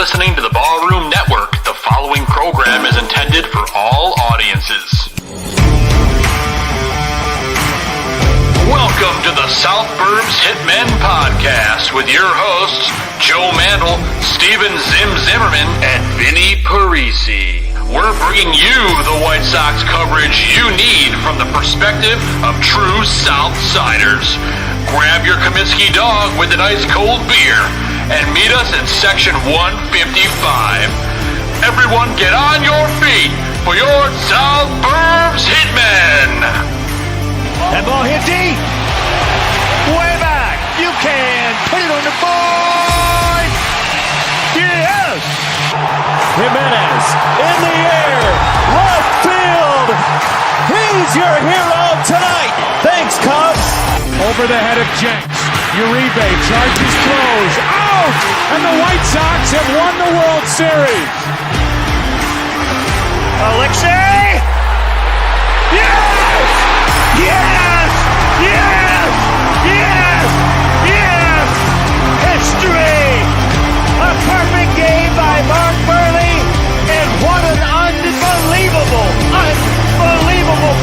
listening to the Ballroom Network. The following program is intended for all audiences. Welcome to the South Burbs Hitmen podcast with your hosts, Joe Mandel, Steven Zim Zimmerman, and Vinnie Parisi. We're bringing you the White Sox coverage you need from the perspective of true Southsiders. Grab your Kaminsky dog with an ice cold beer and meet us in section 155. Everyone get on your feet for your South Burbs Hitmen. That ball hit deep. Way back. You can put it on the board. Yes. Jimenez in the air. Left field. He's your hero tonight. Thanks, Cubs. Over the head of Jenks. Uribe charges, throws. Out! And the White Sox have won the World Series. Alexei! Yes! Yes! Yes! Yes! Yes! History! A perfect game by Mark Burley, and what an unbelievable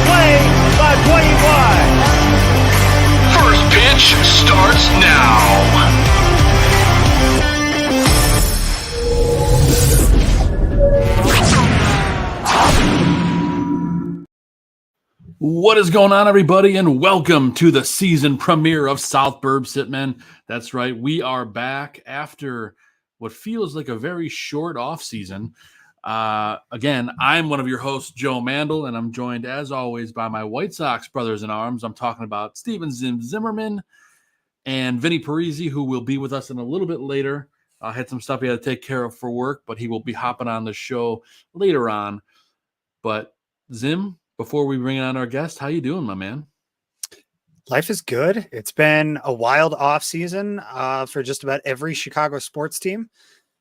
play by Dwayne White. First pitch starts now. What is going on, everybody, and welcome to the season premiere of South Burbs Hitmen. That's right, we are back after what feels like a very short off season. Again, I'm one of your hosts, Joe Mandel, and I'm joined, as always, by my White Sox brothers in arms. I'm talking about Steven Zim Zimmerman and Vinnie Parisi, who will be with us in a little bit later. I had some stuff he had to take care of for work, but he will be hopping on the show later on. But Zim, before we bring on our guest, how you doing, my man? Life is good. It's been a wild off season for just about every Chicago sports team.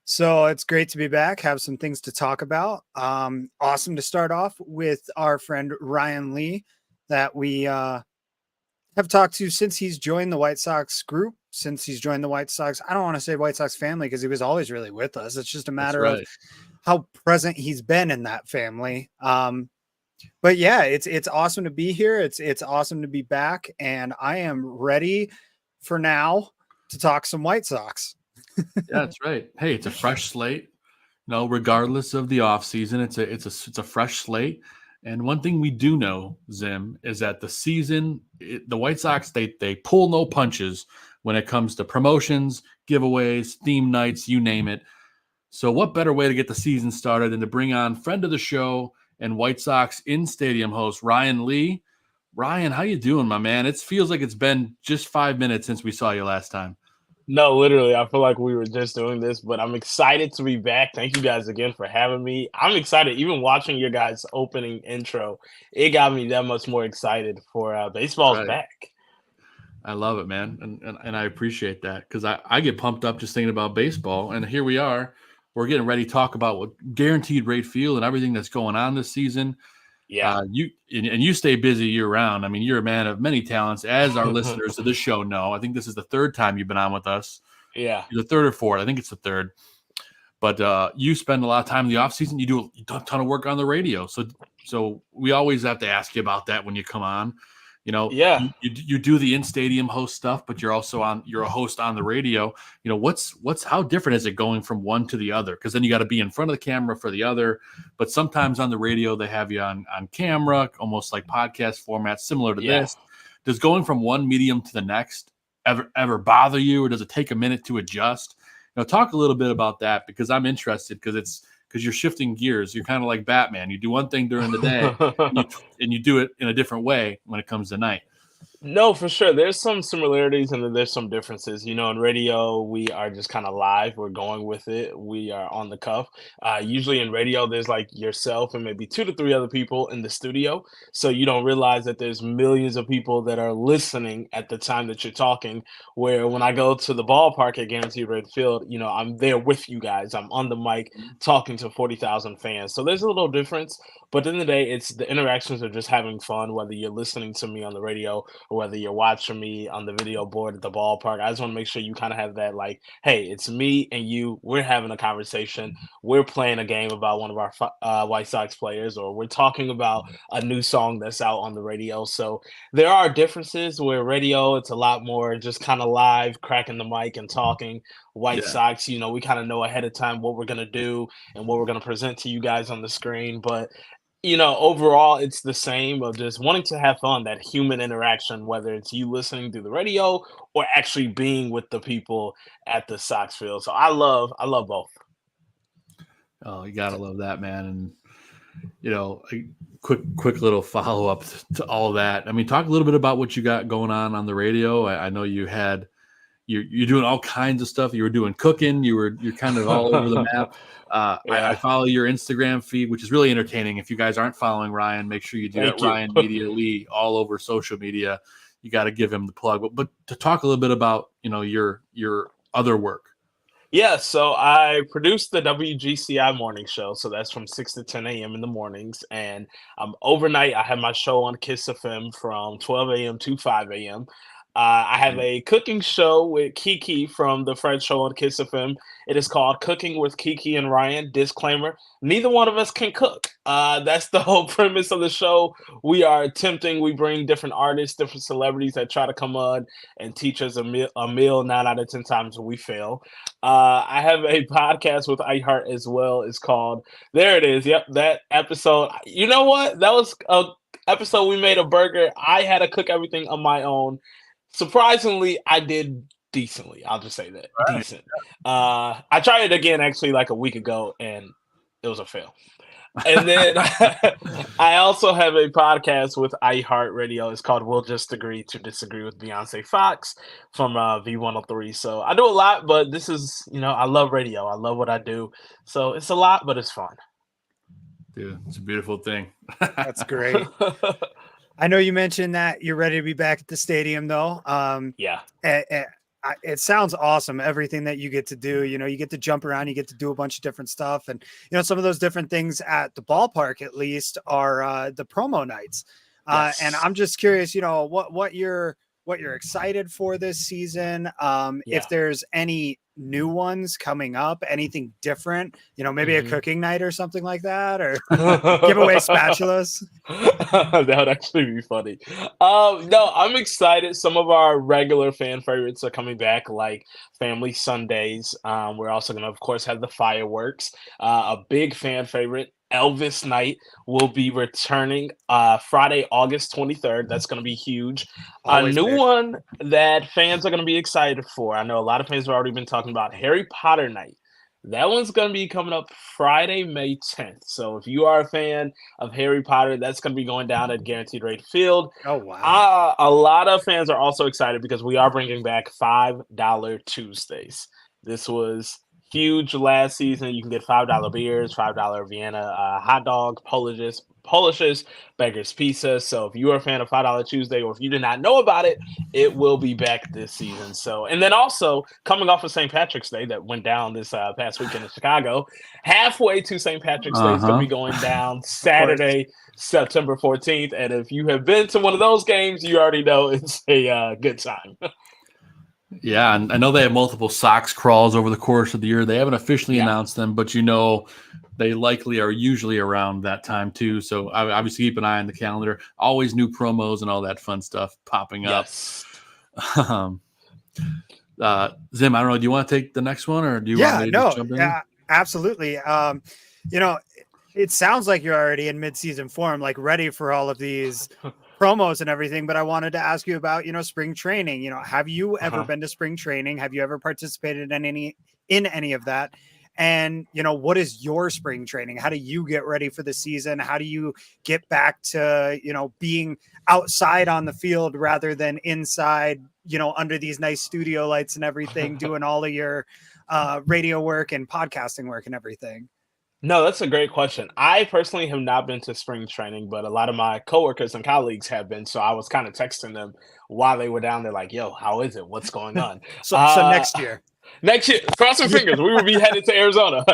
So it's great to be back, have some things to talk about. Awesome to start off with our friend Ryan Lee that we have talked to since he's joined the White Sox group, since he's joined the White Sox. I don't want to say White Sox family because he was always really with us. It's just a matter of how present he's been in that family. But yeah, it's awesome to be here. It's awesome to be back, and I am ready for now to talk some White Sox. Yeah, that's right. Hey, it's a fresh slate. No, regardless of the off season, it's a fresh slate. And one thing we do know, Zim, is that the season, the White Sox they pull no punches when it comes to promotions, giveaways, theme nights, you name it. So, what better way to get the season started than to bring on friend of the show and White Sox in-stadium host Ryan Lee. Ryan, how you doing, my man? It feels like it's been just 5 minutes since we saw you last time. No, literally, I feel like we were just doing this, but I'm excited to be back. Thank you guys again for having me. I'm excited. Even watching your guys' opening intro, it got me that much more excited for baseball's back. I love it, man, and I appreciate that because I get pumped up just thinking about baseball, and here we are. We're getting ready to talk about what guaranteed rate field and everything that's going on this season. Yeah, you stay busy year round. I mean, you're a man of many talents, as our listeners to this show know. I think this is the third time you've been on with us. Yeah, the third or fourth. I think it's the third. But you spend a lot of time in the off season. You do a ton of work on the radio. So we always have to ask you about that when you come on. You know, you do the in-stadium host stuff, but you're a host on the radio. You know, how different is it going from one to the other? Because then you got to be in front of the camera for the other. But sometimes on the radio, they have you on camera, almost like podcast format, similar to this. Does going from one medium to the next ever bother you, or does it take a minute to adjust? You know, talk a little bit about that because I'm interested because you're shifting gears. You're kind of like Batman. You do one thing during the day and you do it in a different way when it comes to night. No, for sure. There's some similarities and then there's some differences. You know, in radio, we are just kind of live. We're going with it. We are on the cuff. Usually in radio, there's like yourself and maybe 2 to 3 other people in the studio. So you don't realize that there's millions of people that are listening at the time that you're talking. Where when I go to the ballpark at Guaranteed Rate Field, you know, I'm there with you guys. I'm on the mic talking to 40,000 fans. So there's a little difference. But at the end of the day, it's the interactions of just having fun, whether you're listening to me on the radio or whether you're watching me on the video board at the ballpark. I just want to make sure you kind of have that, like, hey, it's me and you. We're having a conversation. We're playing a game about one of our White Sox players, or we're talking about a new song that's out on the radio. So there are differences where radio, it's a lot more just kind of live, cracking the mic and talking. White Sox, you know, we kind of know ahead of time what we're going to do and what we're going to present to you guys on the screen. But, you know, overall, it's the same of just wanting to have fun, that human interaction, whether it's you listening through the radio or actually being with the people at the Sox field. So I love both. Oh, you gotta love that, man. And you know, a quick little follow up to all that. I mean, talk a little bit about what you got going on the radio. I know you had you're doing all kinds of stuff. You were doing cooking. You're kind of all over the map. I follow your Instagram feed, which is really entertaining. If you guys aren't following Ryan, make sure you do that. Ryan Media Lee all over social media. You got to give him the plug. But to talk a little bit about, you know, your other work. Yeah, so I produced the WGCI morning show. So that's from 6 to 10 a.m. in the mornings. And overnight, I have my show on Kiss FM from 12 a.m. to 5 a.m. I have a cooking show with Kiki from the Fred Show on Kiss FM. It is called Cooking with Kiki and Ryan. Disclaimer, neither one of us can cook. That's the whole premise of the show. We are attempting, we bring different artists, different celebrities that try to come on and teach us a meal. 9 out of 10 times we fail. I have a podcast with iHeart as well. It's called, there it is. Yep, that episode. You know what? That was a episode we made a burger. I had to cook everything on my own. Surprisingly, I did decently. I'll just say that. Right. Decent. I tried it again actually like a week ago, and it was a fail. And then I also have a podcast with iHeartRadio. It's called We'll Just Agree to Disagree with Beyonce Fox from V103. So I do a lot, but this is, you know, I love radio. I love what I do. So it's a lot, but it's fun. Dude, it's a beautiful thing. That's great. I know you mentioned that you're ready to be back at the stadium, though. Yeah. It sounds awesome, everything that you get to do. You know, you get to jump around, you get to do a bunch of different stuff. And, you know, some of those different things at the ballpark, at least, are the promo nights. Yes. And I'm just curious, you know, what you're excited for this season. If there's any new ones coming up, anything different, you know, maybe a cooking night or something like that, or give away spatulas. That would actually be funny. No, I'm excited. Some of our regular fan favorites are coming back, like Family Sundays. We're also going to, of course, have the fireworks. A big fan favorite, Elvis Night, will be returning Friday, August 23rd. That's going to be huge. Always a new one that fans are going to be excited for. I know a lot of fans have already been talking about Harry Potter Night. That one's going to be coming up Friday, May 10th. So if you are a fan of Harry Potter, that's going to be going down at Guaranteed Rate Field. Oh, wow. A lot of fans are also excited because we are bringing back $5 Tuesdays. This was huge last season. You can get $5 beers, $5 Vienna hot dog, Polishes, Beggar's Pizza. So if you are a fan of $5 Tuesday, or if you did not know about it, it will be back this season. So, and then also coming off of St. Patrick's Day that went down this past weekend in Chicago, halfway to St. Patrick's Day is going to be going down Saturday, September 14th. And if you have been to one of those games, you already know it's a good time. Yeah, and I know they have multiple Sox crawls over the course of the year. They haven't officially announced them, but you know they likely are usually around that time too. So obviously keep an eye on the calendar. Always new promos and all that fun stuff popping up. Zim, I don't know. Do you want to take the next one, or do you want me to jump in? Yeah, absolutely. You know, it sounds like you're already in mid-season form, like ready for all of these promos and everything, but I wanted to ask you about, you know, spring training. You know, have you ever been to spring training? Have you ever participated in any of that? And, you know, what is your spring training? How do you get ready for the season? How do you get back to, you know, being outside on the field rather than inside, you know, under these nice studio lights and everything, doing all of your radio work and podcasting work and everything? No, that's a great question. I personally have not been to spring training, but a lot of my coworkers and colleagues have been. So I was kind of texting them while they were down there, like, yo, how is it? What's going on? So next year. Next year, cross our fingers. We will be headed to Arizona.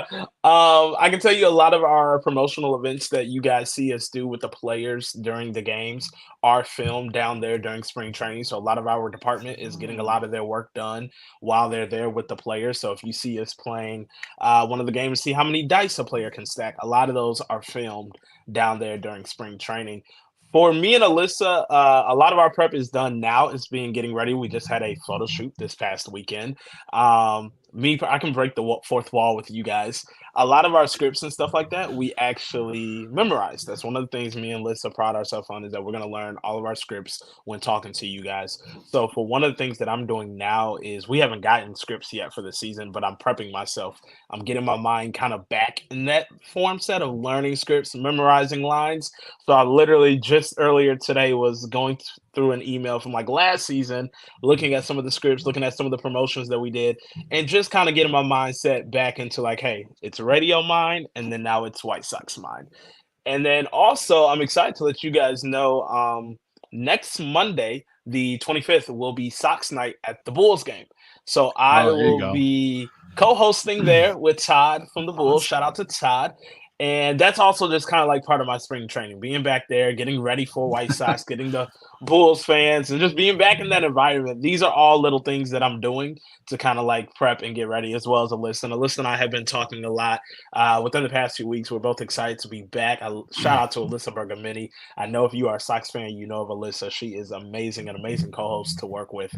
I can tell you a lot of our promotional events that you guys see us do with the players during the games are filmed down there during spring training. So a lot of our department is getting a lot of their work done while they're there with the players. So if you see us playing one of the games, see how many dice a player can stack. A lot of those are filmed down there during spring training. For me and Alyssa, a lot of our prep is done now. It's being getting ready. We just had a photo shoot this past weekend. I can break the fourth wall with you guys. A lot of our scripts and stuff like that, we actually memorize. That's one of the things me and Alyssa pride ourselves on, is that we're going to learn all of our scripts when talking to you guys. So for one of the things that I'm doing now is we haven't gotten scripts yet for the season, but I'm prepping myself. I'm getting my mind kind of back in that form set of learning scripts, memorizing lines. So I literally just earlier today was going through an email from like last season, looking at some of the scripts, looking at some of the promotions that we did, and just kind of getting my mindset back into like, hey, it's radio mind, and then now it's White Sox mind. And then also, I'm excited to let you guys know next Monday, the 25th, will be Sox night at the Bulls game. So I will be co-hosting there with Todd from the Bulls. Shout out to Todd. And that's also just kind of like part of my spring training, being back there, getting ready for White Sox, getting the Bulls fans, and just being back in that environment. These are all little things that I'm doing to kind of like prep and get ready, as well as Alyssa. Alyssa and I have been talking a lot within the past few weeks. We're both excited to be back. Shout out to Alyssa Bergamini. I know if you are a Sox fan, you know of Alyssa. She is amazing, an amazing co-host to work with.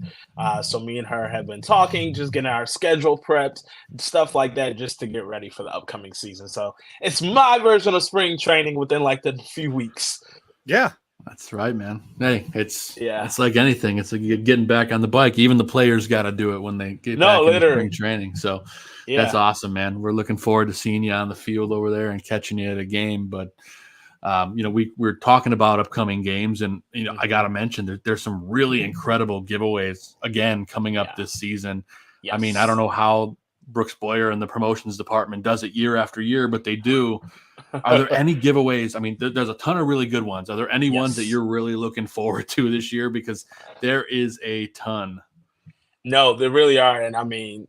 So me and her have been talking, just getting our schedule prepped, stuff like that, just to get ready for the upcoming season. So it's my version of spring training within like the few weeks. Yeah. That's right, man. Hey, it's like anything. It's like getting back on the bike. Even the players got to do it when they get back into spring training. So that's awesome, man. We're looking forward to seeing you on the field over there and catching you at a game. But we're talking about upcoming games, and I got to mention that there's some really incredible giveaways again coming up this season. Yes. I mean, I don't know how Brooks Boyer and the promotions department does it year after year, but they do. Are there any giveaways? I mean, there's a ton of really good ones. Are there any ones that you're really looking forward to this year? Because there is a ton. No, there really are. And I mean,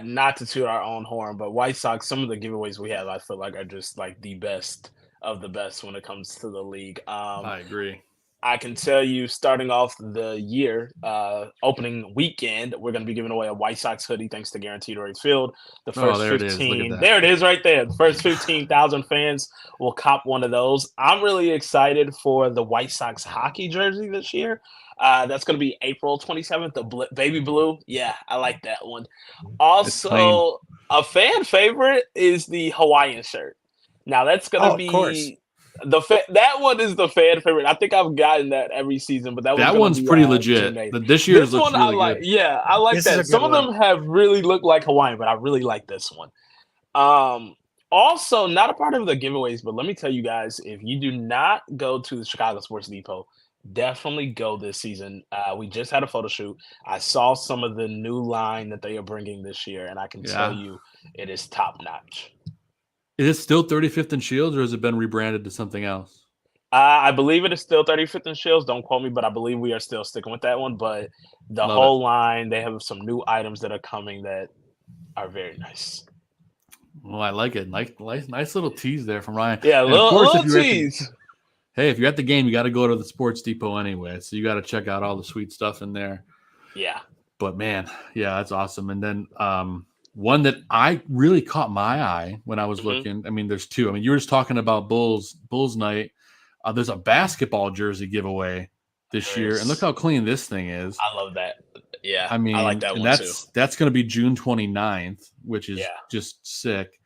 not to toot our own horn, but White Sox, some of the giveaways we have, I feel like are just like the best of the best when it comes to the league. I agree. I can tell you, starting off the year, opening weekend, we're going to be giving away a White Sox hoodie thanks to Guaranteed Rates Field. The first 15, there it is right there. The first 15,000 fans will cop one of those. I'm really excited for the White Sox hockey jersey this year. That's going to be April 27th, the baby blue. Yeah, I like that one. Also, a fan favorite is the Hawaiian shirt. Now, that's going to be... Of course. That one is the fan favorite. I think I've gotten that every season, but that one's pretty legit. This year's looks really good. Yeah, I like that. Some of them have really looked like Hawaiian, but I really like this one. Also, not a part of the giveaways, but let me tell you guys, if you do not go to the Chicago Sports Depot, definitely go this season. We just had a photo shoot. I saw some of the new line that they are bringing this year, and I can tell you it is top notch. Is it still 35th and Shields, or has it been rebranded to something else? I believe it is still 35th and Shields. Don't quote me, but I believe we are still sticking with that one. But the whole line, they have some new items that are coming that are very nice. Well, I like it. Nice little tease there from Ryan. Yeah, little tease. If you're at the game, you got to go to the Sports Depot anyway. So you got to check out all the sweet stuff in there. Yeah. But, man, that's awesome. And then one that I really caught my eye when I was looking. I mean, there's two. I mean, you were just talking about Bulls night. There's a basketball jersey giveaway this year, and look how clean this thing is. I love that. Yeah, I mean, I like that one too. That's going to be June 29th, which is just sick.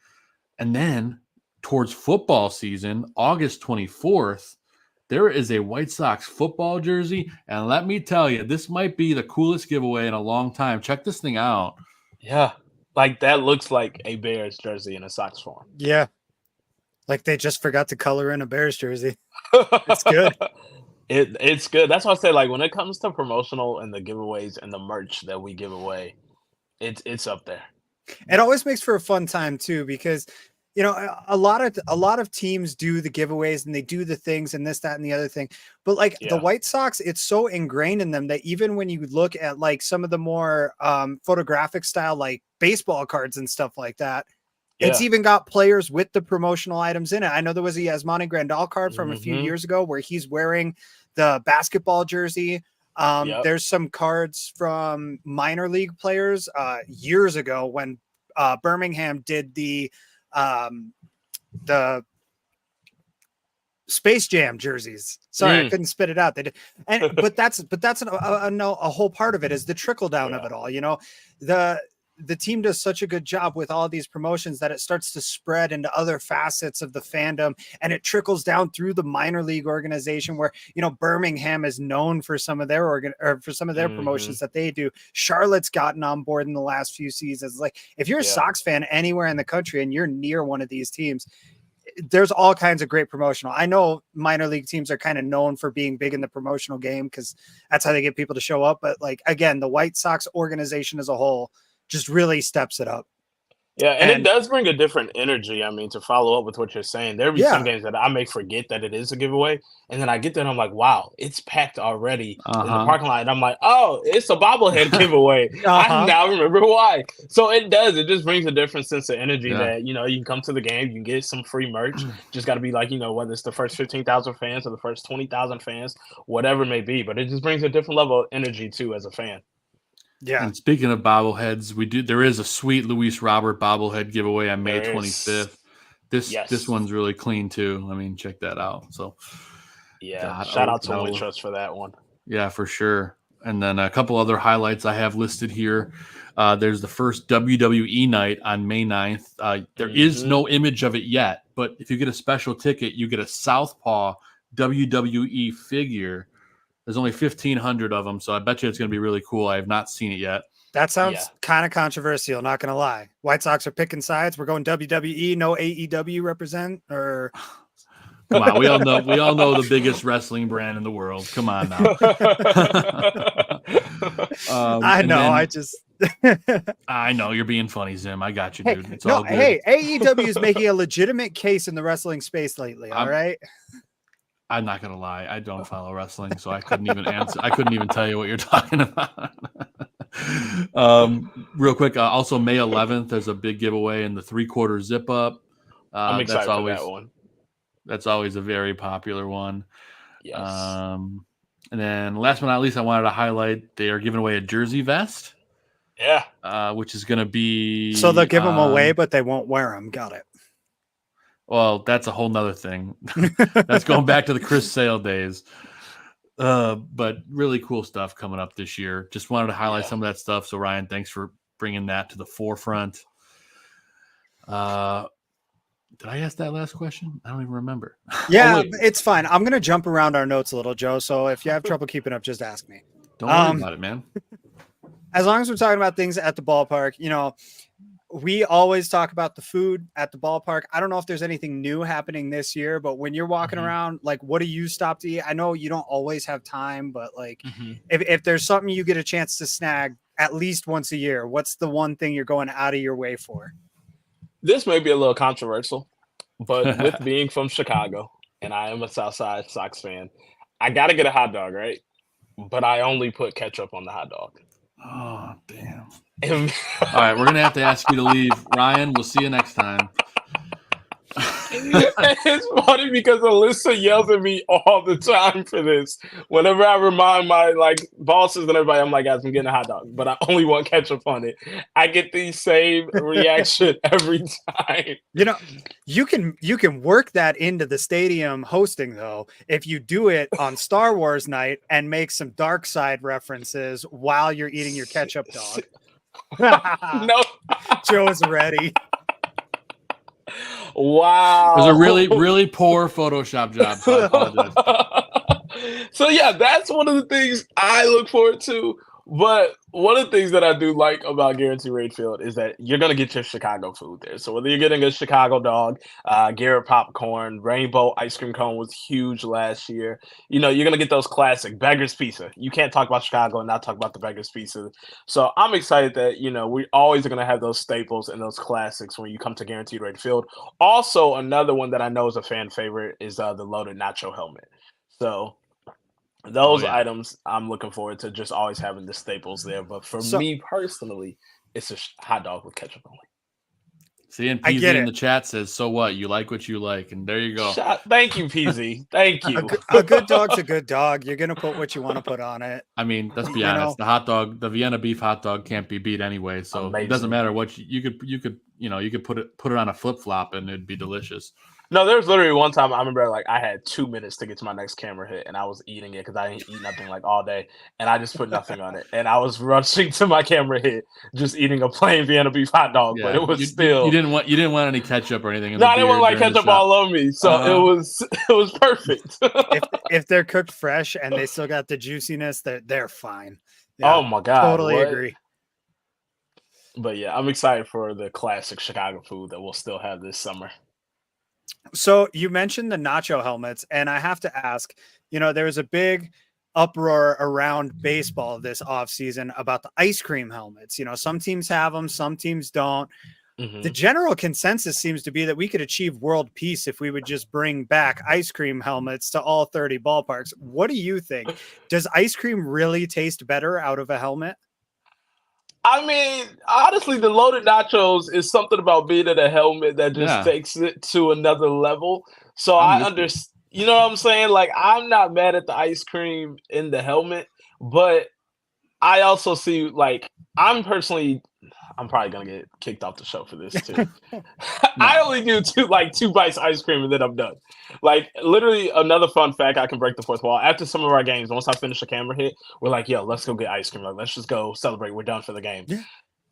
And then towards football season, August 24th, there is a White Sox football jersey, and let me tell you, this might be the coolest giveaway in a long time. Check this thing out. Yeah. Like, that looks like a Bears jersey in a Sox form. Yeah. Like they just forgot to color in a Bears jersey. It's good. It's good. That's why I say, like, when it comes to promotional and the giveaways and the merch that we give away, it's up there. It always makes for a fun time, too, because, you know, a lot of teams do the giveaways and they do the things and this, that, and the other thing. But like the White Sox, it's so ingrained in them that even when you look at like some of the more photographic style, like baseball cards and stuff like that, it's even got players with the promotional items in it. I know there was a Yasmani Grandal card from a few years ago where he's wearing the basketball jersey. There's some cards from minor league players years ago when Birmingham did the Space Jam jerseys. Sorry, I couldn't spit it out. They did, but that's a whole part of it is the trickle down of it all. You know, the team does such a good job with all these promotions that it starts to spread into other facets of the fandom, and it trickles down through the minor league organization where, you know, Birmingham is known for some of their promotions that they do. Charlotte's gotten on board in the last few seasons. Like if you're a Sox fan anywhere in the country and you're near one of these teams, there's all kinds of great promotional. I know minor league teams are kind of known for being big in the promotional game because that's how they get people to show up. But like, again, the White Sox organization as a whole just really steps it up. Yeah, and it does bring a different energy. I mean, to follow up with what you're saying, there'll be some games that I may forget that it is a giveaway, and then I get there and I'm like, wow, it's packed already in the parking lot. And I'm like, oh, it's a bobblehead giveaway. I now remember why. So it just brings a different sense of energy that, you know, you can come to the game, you can get some free merch. Just got to be like, you know, whether it's the first 15,000 fans or the first 20,000 fans, whatever it may be. But it just brings a different level of energy too as a fan. Yeah. And speaking of bobbleheads, there is a sweet Luis Robert bobblehead giveaway on May 25th. This one's really clean too. I mean, check that out. So shout out to Wintrust for that one. Yeah, for sure. And then a couple other highlights I have listed here. There's the first WWE night on May 9th. There is no image of it yet, but if you get a special ticket, you get a Southpaw WWE figure. There's only 1,500 of them, so I bet you it's going to be really cool. I have not seen it yet. That sounds kind of controversial, not going to lie. White Sox are picking sides. We're going WWE, no AEW represent, or come on, we all know the biggest wrestling brand in the world. Come on now. I know. I know you're being funny, Zim. I got you, dude. It's all good. Hey, AEW is making a legitimate case in the wrestling space lately. All right. I'm not gonna lie, I don't follow wrestling, so I couldn't even answer. I couldn't even tell you what you're talking about. Real quick, also May 11th, there's a big giveaway in the 3/4 zip up. I'm excited for that one. That's always a very popular one. Yes. And then last but not least, I wanted to highlight they are giving away a jersey vest. Yeah. Which is going to be so they'll give them away, but they won't wear them. Got it. Well, that's a whole nother thing. That's going back to the Chris Sale days. But really cool stuff coming up this year. Just wanted to highlight some of that stuff. So Ryan, thanks for bringing that to the forefront. Did I ask that last question? I don't even remember. Yeah, it's fine. I'm going to jump around our notes a little, Joe. So if you have trouble keeping up, just ask me. Don't worry about it, man. As long as we're talking about things at the ballpark, you know, we always talk about the food at the ballpark. I don't know if there's anything new happening this year, but when you're walking around, like, what do you stop to eat? I know you don't always have time, but like, if there's something you get a chance to snag at least once a year, what's the one thing you're going out of your way for? This may be a little controversial, but with being from Chicago and I am a Southside Sox fan, I got to get a hot dog, right? But I only put ketchup on the hot dog. Oh, damn. All right, we're going to have to ask you to leave. Ryan, we'll see you next time. It's funny because Alyssa yells at me all the time for this. Whenever I remind my bosses and everybody, I'm like, guys, I'm getting a hot dog, but I only want ketchup on it. I get the same reaction every time. You know, you can work that into the stadium hosting though, if you do it on Star Wars night and make some dark side references while you're eating your ketchup dog. No, Joe's ready. Wow. It was a really, really poor Photoshop job. So I apologize. So yeah, that's one of the things I look forward to. But one of the things that I do like about Guaranteed Rate Field is that you're gonna get your Chicago food there. So whether you're getting a Chicago dog, Garrett popcorn, Rainbow ice cream cone was huge last year. You're gonna get those classic Beggar's Pizza. You can't talk about Chicago and not talk about the Beggar's Pizza. So I'm excited that we always are gonna have those staples and those classics when you come to Guaranteed Rate Field. Also, another one that I know is a fan favorite is the loaded nacho helmet. So those items, I'm looking forward to just always having the staples there. But for me personally, it's a hot dog with ketchup only. See, and PZ in the chat says, "So what? You like what you like," and there you go. Thank you, PZ. Thank you. A good dog's a good dog. You're gonna put what you want to put on it. I mean, let's be honest. The hot dog, the Vienna beef hot dog, can't be beat anyway. So It doesn't matter what you could put it on a flip flop and it'd be delicious. No, there was literally one time I remember I had 2 minutes to get to my next camera hit, and I was eating it because I didn't eat nothing all day, and I just put nothing on it, and I was rushing to my camera hit, just eating a plain Vienna beef hot dog, but it was still. You didn't want any ketchup or anything. No, I didn't want ketchup all over me, so it was perfect. if they're cooked fresh and they still got the juiciness, they're fine. Yeah, oh my god, totally agree. But yeah, I'm excited for the classic Chicago food that we'll still have this summer. So you mentioned the nacho helmets, and I have to ask, there was a big uproar around baseball this offseason about the ice cream helmets. Some teams have them, some teams don't. Mm-hmm. The general consensus seems to be that we could achieve world peace if we would just bring back ice cream helmets to all 30 ballparks. What do you think? Does ice cream really taste better out of a helmet? I mean, honestly, the loaded nachos is something about being in a helmet that just takes it to another level. So I understand, you know what I'm saying? I'm not mad at the ice cream in the helmet, but I also see, I'm probably going to get kicked off the show for this too. No. I only do two bites of ice cream and then I'm done. Literally another fun fact, I can break the fourth wall. After some of our games, once I finish a camera hit, we're like, yo, let's go get ice cream. Let's just go celebrate. We're done for the game. Yeah.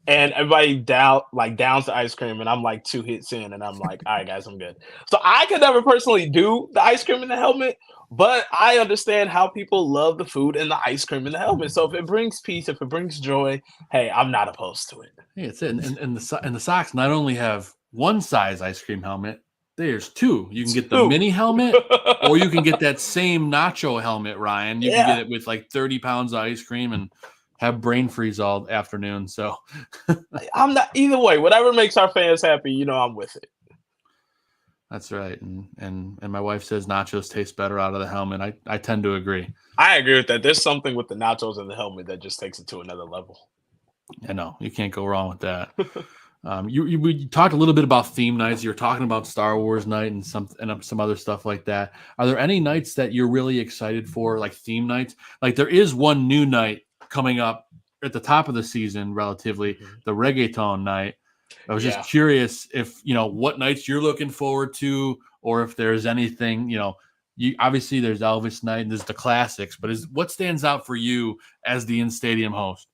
And everybody downs the ice cream, and I'm 2 hits in, and I'm like, all right, guys, I'm good. So I could never personally do the ice cream in the helmet, but I understand how people love the food and the ice cream in the helmet. So if it brings peace, if it brings joy, hey, I'm not opposed to it. Yeah, it's it. And the Sox not only have one size ice cream helmet, there's two. You can get the mini helmet, or you can get that same nacho helmet, Ryan. You can get it with 30 pounds of ice cream and have brain freeze all afternoon. So I'm not either way. Whatever makes our fans happy, I'm with it. That's right. And my wife says nachos taste better out of the helmet. I tend to agree. I agree with that. There's something with the nachos and the helmet that just takes it to another level. I know. You can't go wrong with that. We talked a little bit about theme nights. You're talking about Star Wars night and some other stuff like that. Are there any nights that you're really excited for, like theme nights? There is one new night coming up at the top of the season, relatively, the reggaeton night. I was just curious if, what nights you're looking forward to, or if there's anything, obviously there's Elvis night and there's the classics, but what stands out for you as the in-stadium host?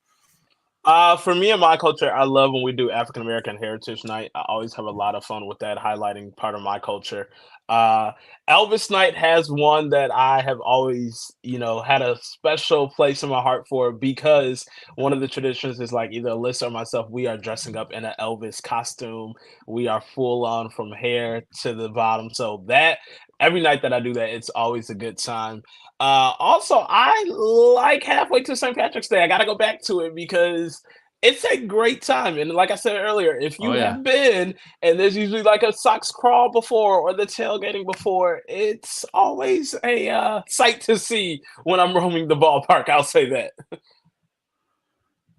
For me and my culture, I love when we do African American Heritage Night. I always have a lot of fun with that, highlighting part of my culture. Elvis Night has one that I have always, had a special place in my heart for, because one of the traditions is either Alyssa or myself, we are dressing up in an Elvis costume. We are full on from hair to the bottom. So that every night that I do that, it's always a good time. Also, I like halfway to St. Patrick's Day. I got to go back to it because it's a great time. And like I said earlier, if you have been, and there's usually a Sox crawl before or the tailgating before, it's always a sight to see when I'm roaming the ballpark. I'll say that.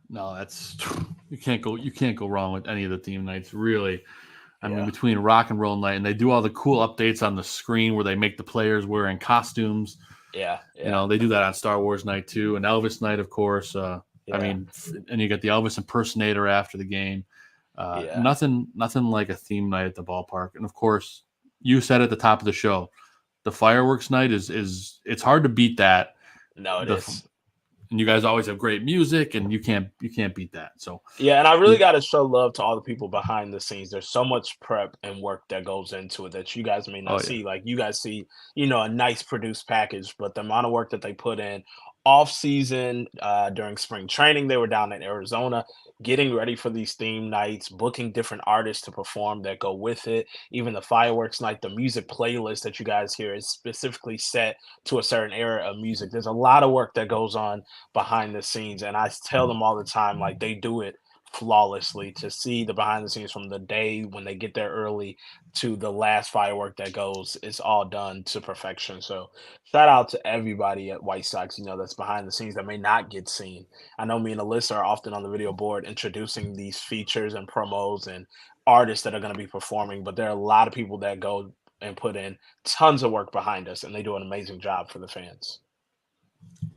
No, you can't go wrong with any of the theme nights, really. I mean, between Rock and Roll Night, and they do all the cool updates on the screen where they make the players wearing costumes. Yeah. They do that on Star Wars Night too, and Elvis Night, of course. I mean, and you get the Elvis impersonator after the game. Nothing like a theme night at the ballpark. And of course, you said at the top of the show, the fireworks night is it's hard to beat that. No, it is. And you guys always have great music, and you can't beat that. So and I really got to show love to all the people behind the scenes. There's so much prep and work that goes into it that you guys may not see. You guys see, a nice produced package, but the amount of work that they put in, off season, during spring training, they were down in Arizona getting ready for these theme nights, booking different artists to perform that go with it. Even the fireworks night, the music playlist that you guys hear is specifically set to a certain era of music. There's a lot of work that goes on behind the scenes, and I tell them all the time, like, they do it flawlessly. To see the behind the scenes from the day when they get there early to the last firework that goes, it's all done to perfection. So shout out to everybody at White Sox, that's behind the scenes that may not get seen. I know me and Alyssa are often on the video board introducing these features and promos and artists that are going to be performing, but there are a lot of people that go and put in tons of work behind us, and they do an amazing job for the fans.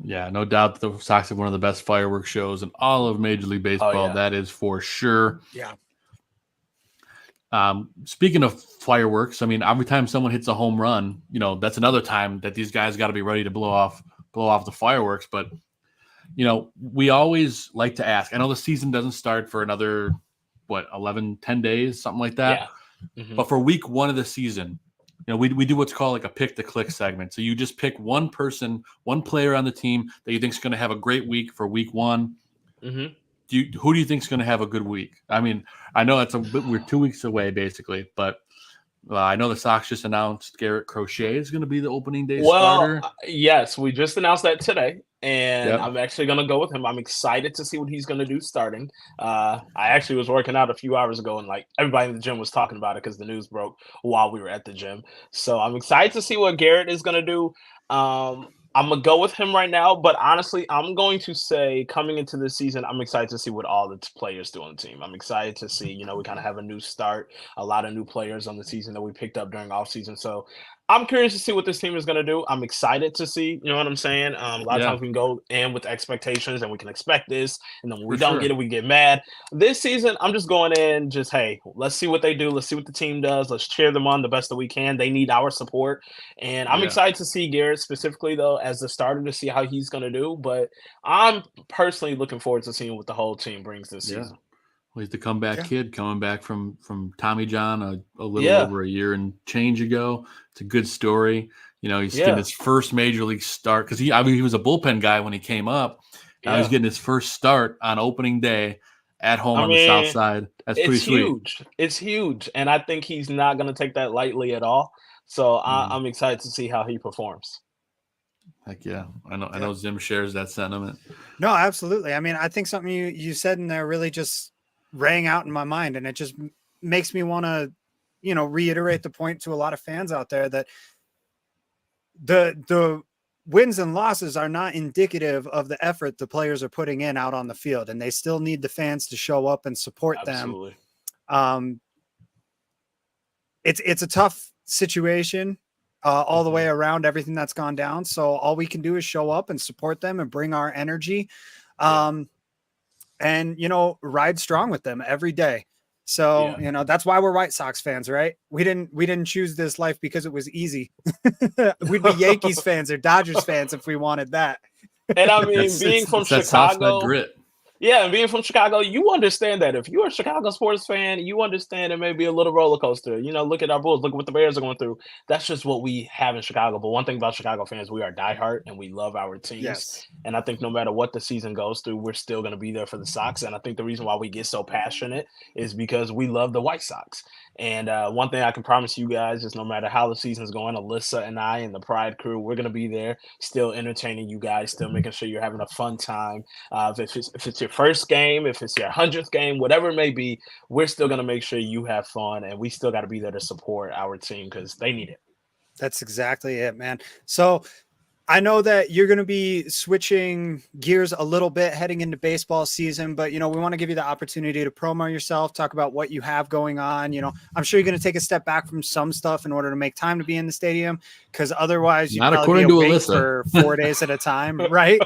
Yeah, no doubt the Sox have one of the best fireworks shows in all of Major League Baseball. Oh, yeah. That is for sure. Yeah. Speaking of fireworks, I mean, every time someone hits a home run, that's another time that these guys got to be ready to blow off the fireworks. But, we always like to ask. I know the season doesn't start for another, 10 days, something like that. Yeah. Mm-hmm. But for week 1 of the season, we do what's called like a pick the click segment. So you just pick one person, one player on the team that you think is going to have a great week for week 1. Mm-hmm. Who do you think is going to have a good week? I mean, I know we're 2 weeks away basically, but I know the Sox just announced Garrett Crochet is going to be the opening day starter. Yes, we just announced that today, and Yep. I'm actually going to go with him. I'm excited to see what he's going to do starting. I actually was working out a few hours ago, and like everybody in the gym was talking about it because the news broke while we were at the gym. So I'm excited to see what Garrett is going to do. I'm going to go with him right now, but honestly, I'm going to say coming into this season, I'm excited to see what all the players do on the team. I'm excited to see, we kind of have a new start, a lot of new players on the season that we picked up during offseason. So I'm curious to see what this team is going to do. I'm excited to see, you know what I'm saying? A lot of times we can go in with expectations and we can expect this, and then when we don't get it, we get mad. This season, I'm just going in hey, let's see what they do. Let's see what the team does. Let's cheer them on the best that we can. They need our support. And I'm excited to see Garrett specifically, though, as the starter, to see how he's going to do. But I'm personally looking forward to seeing what the whole team brings this season. Well, he's the comeback kid coming back from Tommy John a little over a year and change ago. It's a good story. He's getting his first major league start because he was a bullpen guy when he came up. Now he's getting his first start on opening day at home on the South Side. That's pretty sweet. Huge. It's huge, and I think he's not going to take that lightly at all. So I'm excited to see how he performs. Heck yeah. I know Zim shares that sentiment. No, absolutely. I mean, I think something you said in there really just rang out in my mind, and it just makes me want to, reiterate the point to a lot of fans out there that the wins and losses are not indicative of the effort the players are putting in out on the field, and they still need the fans to show up and support them. It's a tough situation all the way around, everything that's gone down. So all we can do is show up and support them and bring our energy. And, ride strong with them every day. So, that's why we're White Sox fans, right? We didn't choose this life because it was easy. We'd be Yankees fans or Dodgers fans if we wanted that. And I mean, being from Chicago, grit. Yeah, and being from Chicago, you understand that. If you're a Chicago sports fan, you understand it may be a little roller coaster. Look at our Bulls. Look at what the Bears are going through. That's just what we have in Chicago. But one thing about Chicago fans, we are diehard and we love our teams. Yes. And I think no matter what the season goes through, we're still going to be there for the Sox. And I think the reason why we get so passionate is because we love the White Sox. And one thing I can promise you guys is no matter how the season's going, Alyssa and I and the Pride crew, we're going to be there still entertaining you guys, still making sure you're having a fun time. If it's your first game, if it's your 100th game, whatever it may be, we're still going to make sure you have fun, and we still got to be there to support our team because they need it. That's exactly it, man. So I know that you're going to be switching gears a little bit heading into baseball season, but, we want to give you the opportunity to promo yourself, talk about what you have going on. I'm sure you're going to take a step back from some stuff in order to make time to be in the stadium, because otherwise you'd probably be awake for 4 days at a time, right?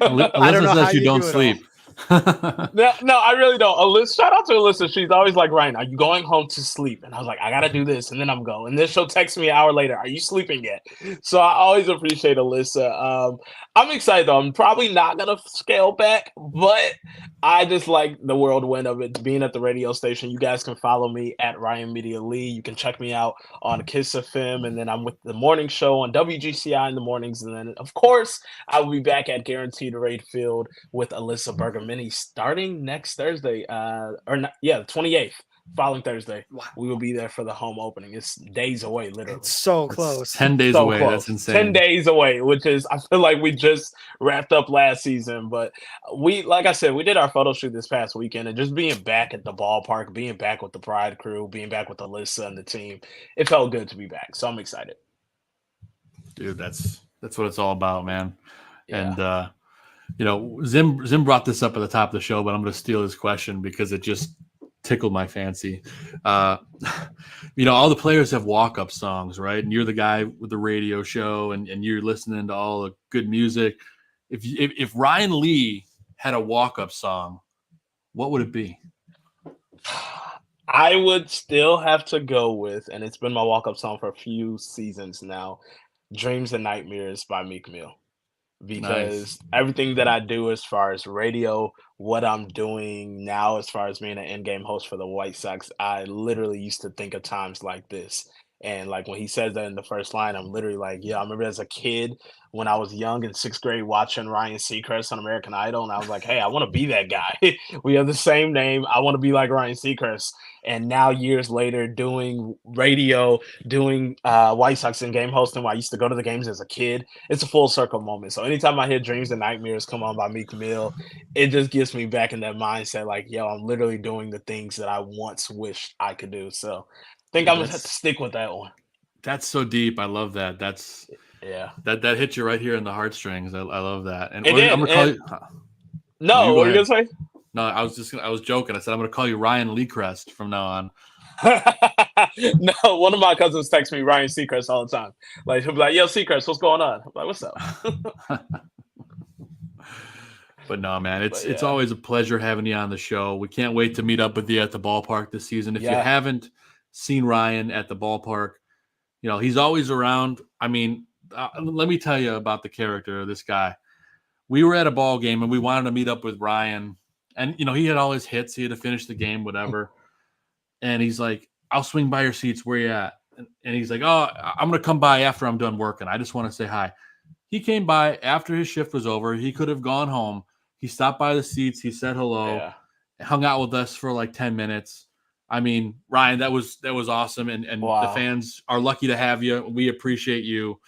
Alyssa says you don't sleep. No, I really don't. Alyssa, shout out to Alyssa. She's always like, Ryan, are you going home to sleep? And I was like, I gotta do this, and then I'm going. And then she'll text me an hour later, are you sleeping yet? So I always appreciate Alyssa. I'm excited though. I'm probably not gonna scale back, but I just like the whirlwind of it being at the radio station. You guys can follow me at Ryan Media Lee. You can check me out on Kiss FM, and then I'm with the morning show on WGCI in the mornings. And then, of course, I will be back at Guaranteed Rate Field with Alyssa Bergamini starting next Thursday, the 28th. Following Thursday, we will be there for the home opening. It's days away, literally. It's so close. 10 days away. Close. That's insane. 10 days away, which is, I feel like we just wrapped up last season. But like I said, we did our photo shoot this past weekend, and just being back at the ballpark, being back with the Pride crew, being back with Alyssa and the team, it felt good to be back. So I'm excited. Dude, that's what it's all about, man. Yeah. And Zim brought this up at the top of the show, but I'm going to steal his question because it just tickled my fancy. All the players have walk-up songs, right? And you're the guy with the radio show, and you're listening to all the good music. If Ryan Lee had a walk-up song, what would it be? I would still have to go with, and it's been my walk-up song for a few seasons now, Dreams and Nightmares by Meek Mill. Because everything that I do as far as radio, what I'm doing now as far as being an in-game host for the White Sox, I literally used to think of times like this. And like when he says that in the first line, I'm literally like, yeah, I remember as a kid when I was young in 6th grade watching Ryan Seacrest on American Idol. And I was like, hey, I want to be that guy. We have the same name. I want to be like Ryan Seacrest. And now years later doing radio, doing White Sox in-game hosting while I used to go to the games as a kid, it's a full circle moment. So anytime I hear Dreams and Nightmares come on by Meek Mill, it just gets me back in that mindset like, yo, I'm literally doing the things that I once wished I could do. So I think I'm going to have to stick with that one. That's so deep. I love that. That hits you right here in the heartstrings. I love that. And I'm going to call you. No, what are you going to say? No, I was joking. I said I'm going to call you Ryan Leecrest from now on. No, one of my cousins texts me Ryan Seacrest all the time. Like he'll be like, "Yo, Seacrest, what's going on?" I'm like, "What's up?" But no, man, it's always a pleasure having you on the show. We can't wait to meet up with you at the ballpark this season. If you haven't seen Ryan at the ballpark, he's always around. I mean, let me tell you about the character of this guy. We were at a ball game and we wanted to meet up with Ryan. And, he had all his hits. He had to finish the game, whatever. And he's like, I'll swing by your seats. Where you at? And he's like, oh, I'm going to come by after I'm done working. I just want to say hi. He came by after his shift was over. He could have gone home. He stopped by the seats. He said hello, hung out with us for like 10 minutes. I mean, Ryan, that was awesome. And wow. The fans are lucky to have you. We appreciate you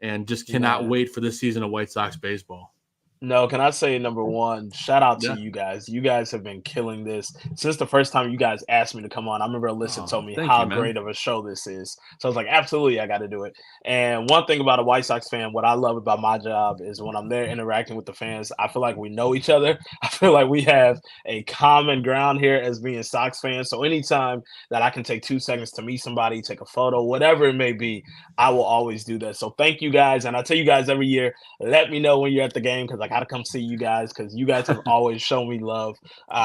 and just cannot wait for this season of White Sox baseball. No, can I say number one, shout out to you guys. You guys have been killing this since the first time you guys asked me to come on. I remember Alyssa told me how great of a show this is. So I was like, absolutely, I got to do it. And one thing about a White Sox fan, what I love about my job is when I'm there interacting with the fans, I feel like we know each other. I feel like we have a common ground here as being Sox fans. So anytime that I can take 2 seconds to meet somebody, take a photo, whatever it may be, I will always do that. So thank you guys. And I tell you guys every year, let me know when you're at the game because I got to come see you guys because you guys have always shown me love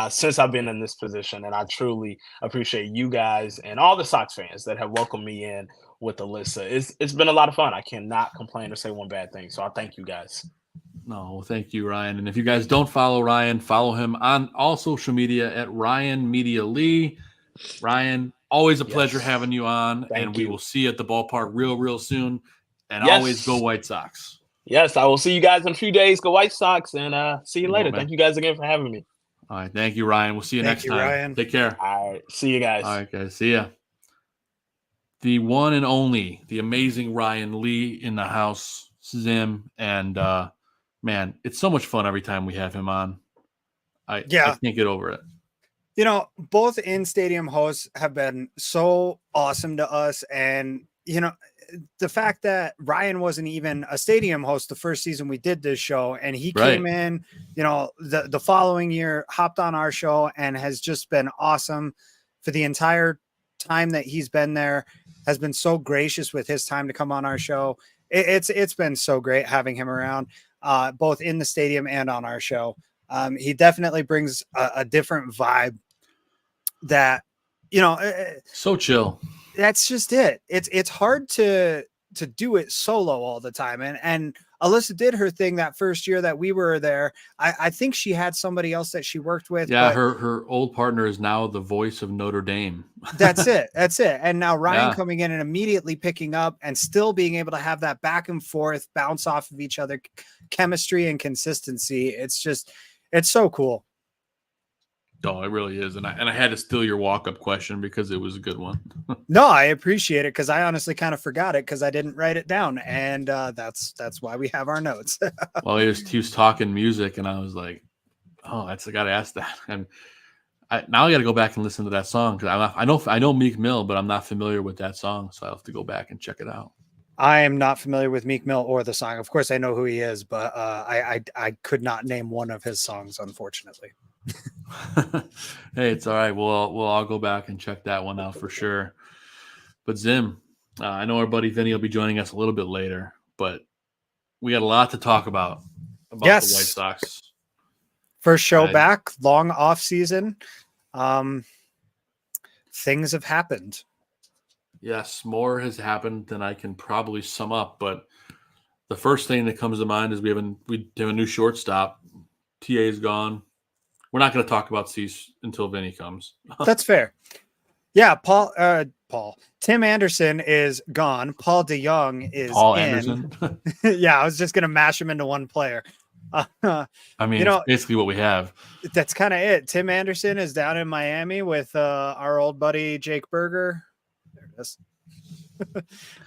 since I've been in this position. And I truly appreciate you guys and all the Sox fans that have welcomed me in with Alyssa. It's been a lot of fun. I cannot complain or say one bad thing. So I thank you guys. No, well, thank you, Ryan. And if you guys don't follow Ryan, follow him on all social media at Ryan Media Lee. Ryan, always a pleasure having you on. Thank you. We will see you at the ballpark real soon. And always go White Sox. Yes, I will see you guys in a few days. Go White Sox, and see you later. Thank you guys again for having me. All right, thank you, Ryan. We'll see you next time. Ryan. Take care. All right, see you guys. All right, guys, see ya. The one and only, the amazing Ryan Lee in the house, Zim, and man, it's so much fun every time we have him on. I can't get over it. Both in-stadium hosts have been so awesome to us, and the fact that Ryan wasn't even a stadium host the first season we did this show, and he came in, the following year, hopped on our show and has just been awesome for the entire time that he's been there, has been so gracious with his time to come on our show. It's been so great having him around, both in the stadium and on our show. He definitely brings a different vibe that, so chill. That's just it. It's hard to do it solo all the time. And Alyssa did her thing that first year that we were there. I think she had somebody else that she worked with. Yeah, but her old partner is now the voice of Notre Dame. That's it. And now Ryan coming in and immediately picking up and still being able to have that back and forth, bounce off of each other, chemistry and consistency. It's so cool. Oh, it really is. And I had to steal your walk-up question because it was a good one. No, I appreciate it because I honestly kind of forgot it because I didn't write it down. And that's why we have our notes. Well, he was talking music, and I was like, oh, I got to ask that. And now I got to go back and listen to that song because I know Meek Mill, but I'm not familiar with that song, so I have to go back and check it out. I am not familiar with Meek Mill or the song. Of course, I know who he is, but I could not name one of his songs, unfortunately. Hey, it's all right. We'll all go back and check that one out for sure. But Zim, I know our buddy Vinny will be joining us a little bit later, but we got a lot to talk about the White Sox. First show back, long off season. Things have happened. Yes, more has happened than I can probably sum up. But the first thing that comes to mind is we have a new shortstop. TA is gone. We're not going to talk about Cease until Vinny comes. That's fair. Yeah, Tim Anderson is gone. Paul DeYoung is Anderson. Yeah, I was just going to mash him into one player. I mean, it's basically what we have. That's kind of it. Tim Anderson is down in Miami with our old buddy Jake Berger. There it is.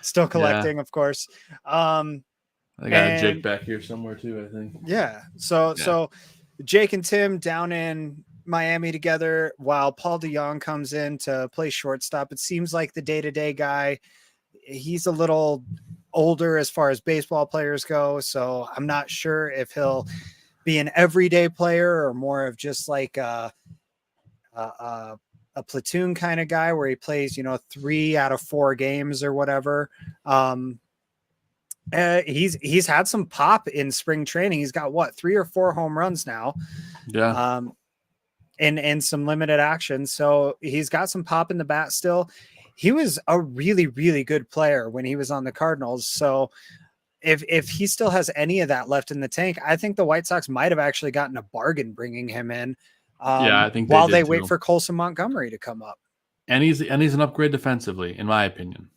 Still collecting, of course. I got a Jake back here somewhere too, I think. Yeah. So Jake and Tim down in Miami together while Paul DeYoung comes in to play shortstop. It seems like the day-to-day guy. He's a little older as far as baseball players go, so I'm not sure if he'll be an everyday player or more of just like a platoon kind of guy where he plays, 3 out of 4 games or whatever. He's had some pop in spring training. He's got 3 or 4 home runs now. Yeah. In some limited action. So he's got some pop in the bat still. He was a really, really good player when he was on the Cardinals. So if he still has any of that left in the tank, I think the White Sox might have actually gotten a bargain bringing him in. I think while they wait for Colson Montgomery to come up. And he's an upgrade defensively, in my opinion.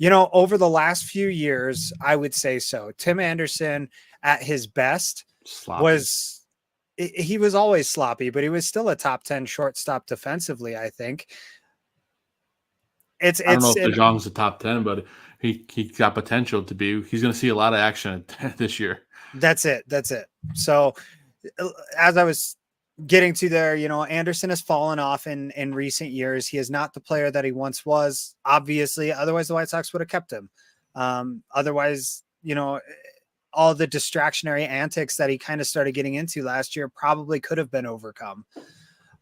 Over the last few years, I would say so. Tim Anderson at his best was always sloppy, but he was still a top 10 shortstop defensively, I think. I don't know if DeJong's a top 10, but he got potential to be. He's going to see a lot of action this year. That's it. So as I was getting to there, Anderson has fallen off in recent years. He is not the player that he once was, obviously. Otherwise, the White Sox would have kept him. Otherwise, all the distractionary antics that he kind of started getting into last year probably could have been overcome.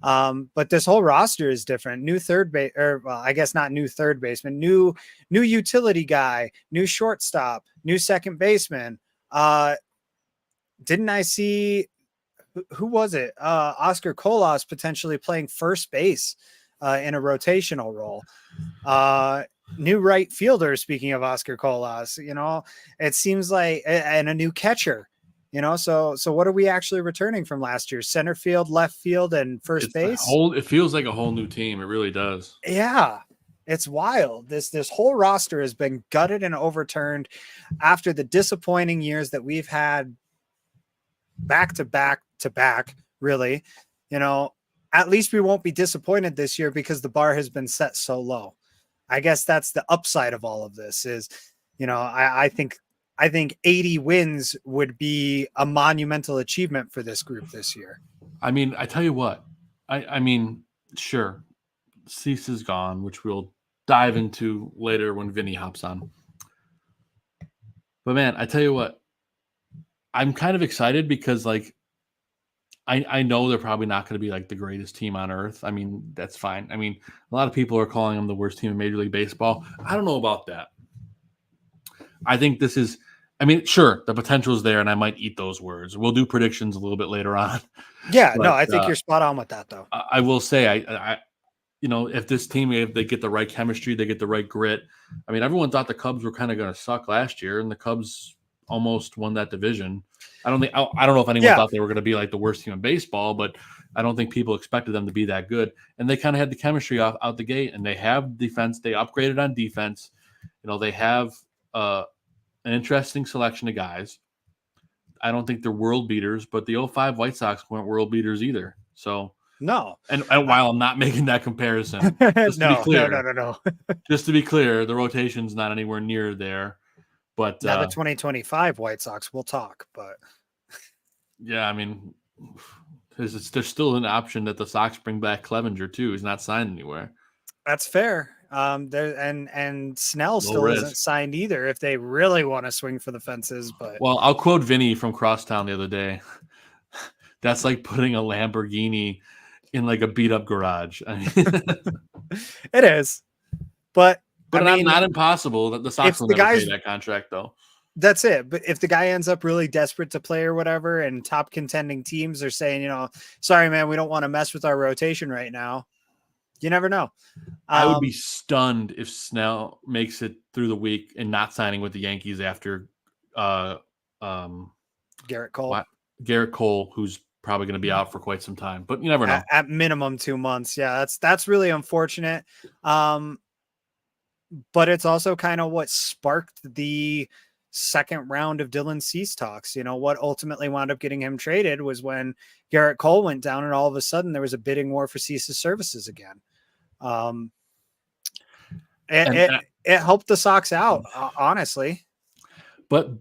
But this whole roster is different. New third base, or I guess not new third baseman, new utility guy, new shortstop, new second baseman. Didn't I see? Who was it? Oscar Colas potentially playing first base in a rotational role. New right fielder, speaking of Oscar Colas, it seems like, and a new catcher, so what are we actually returning from last year? Center field, left field, and first base? It feels like a whole new team. It really does. Yeah. It's wild. This whole roster has been gutted and overturned after the disappointing years that we've had back to back, really. At least we won't be disappointed this year because the bar has been set so low. I guess that's the upside of all of this is, I think 80 wins would be a monumental achievement for this group this year. I mean, I tell you what, I mean, sure, Cease is gone, which we'll dive into later when Vinny hops on. But man, I tell you what, I'm kind of excited because I know they're probably not going to be like the greatest team on earth. I mean, that's fine. I mean, a lot of people are calling them the worst team in Major League Baseball. I don't know about that. I think this is I mean, sure, the potential is there, and I might eat those words. We'll do predictions a little bit later on. Yeah, But, no, I think you're spot on with that, though. I will say, I if this team, if they get the right chemistry, they get the right grit. I mean, everyone thought the Cubs were kind of going to suck last year, and the Cubs almost won that division. I don't know if anyone thought they were going to be like the worst team in baseball, but I don't think people expected them to be that good. And they kind of had the chemistry out the gate, and they have defense. They upgraded on defense. They have an interesting selection of guys. I don't think they're world beaters, but the 05 White Sox weren't world beaters either. So no. And while I'm not making that comparison, just to be clear, no. Just to be clear, the rotation's not anywhere near there. But now the 2025 White Sox, we'll talk. But yeah, I mean, there's still an option that the Sox bring back Clevenger too. He's not signed anywhere. That's fair. And Snell still isn't signed either. If they really want to swing for the fences, but I'll quote Vinny from Crosstown the other day. That's like putting a Lamborghini in like a beat up garage. I mean, it is, but I mean, not impossible that the Sox will never pay that contract though. That's it. But if the guy ends up really desperate to play or whatever, and top contending teams are saying, sorry, man, we don't want to mess with our rotation right now. You never know. I would be stunned if Snell makes it through the week and not signing with the Yankees after Garrett Cole. Garrett Cole, who's probably going to be out for quite some time, but you never know. At minimum 2 months. Yeah, that's really unfortunate. But it's also kind of what sparked the second round of Dylan Cease talks. What ultimately wound up getting him traded was when Garrett Cole went down, and all of a sudden there was a bidding war for Cease's services again. It helped the Sox out, honestly. But,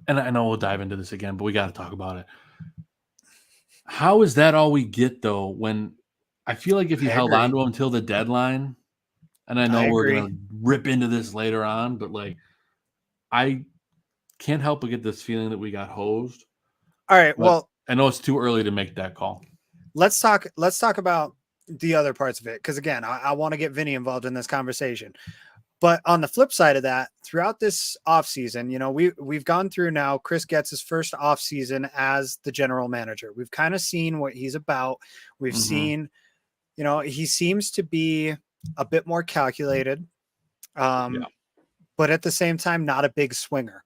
and I know we'll dive into this again, but we got to talk about it. How is that all we get though? When I feel like if you held on to him until the deadline, and I know we're going to rip into this later on, but like, I can't help but get this feeling that we got hosed. All right. Well, I know it's too early to make that call. Let's talk about the other parts of it. Because again, I want to get Vinny involved in this conversation. But on the flip side of that, throughout this offseason, we've gone through now. Chris gets his first offseason as the general manager. We've kind of seen what he's about. We've seen, he seems to be a bit more calculated, but at the same time, not a big swinger.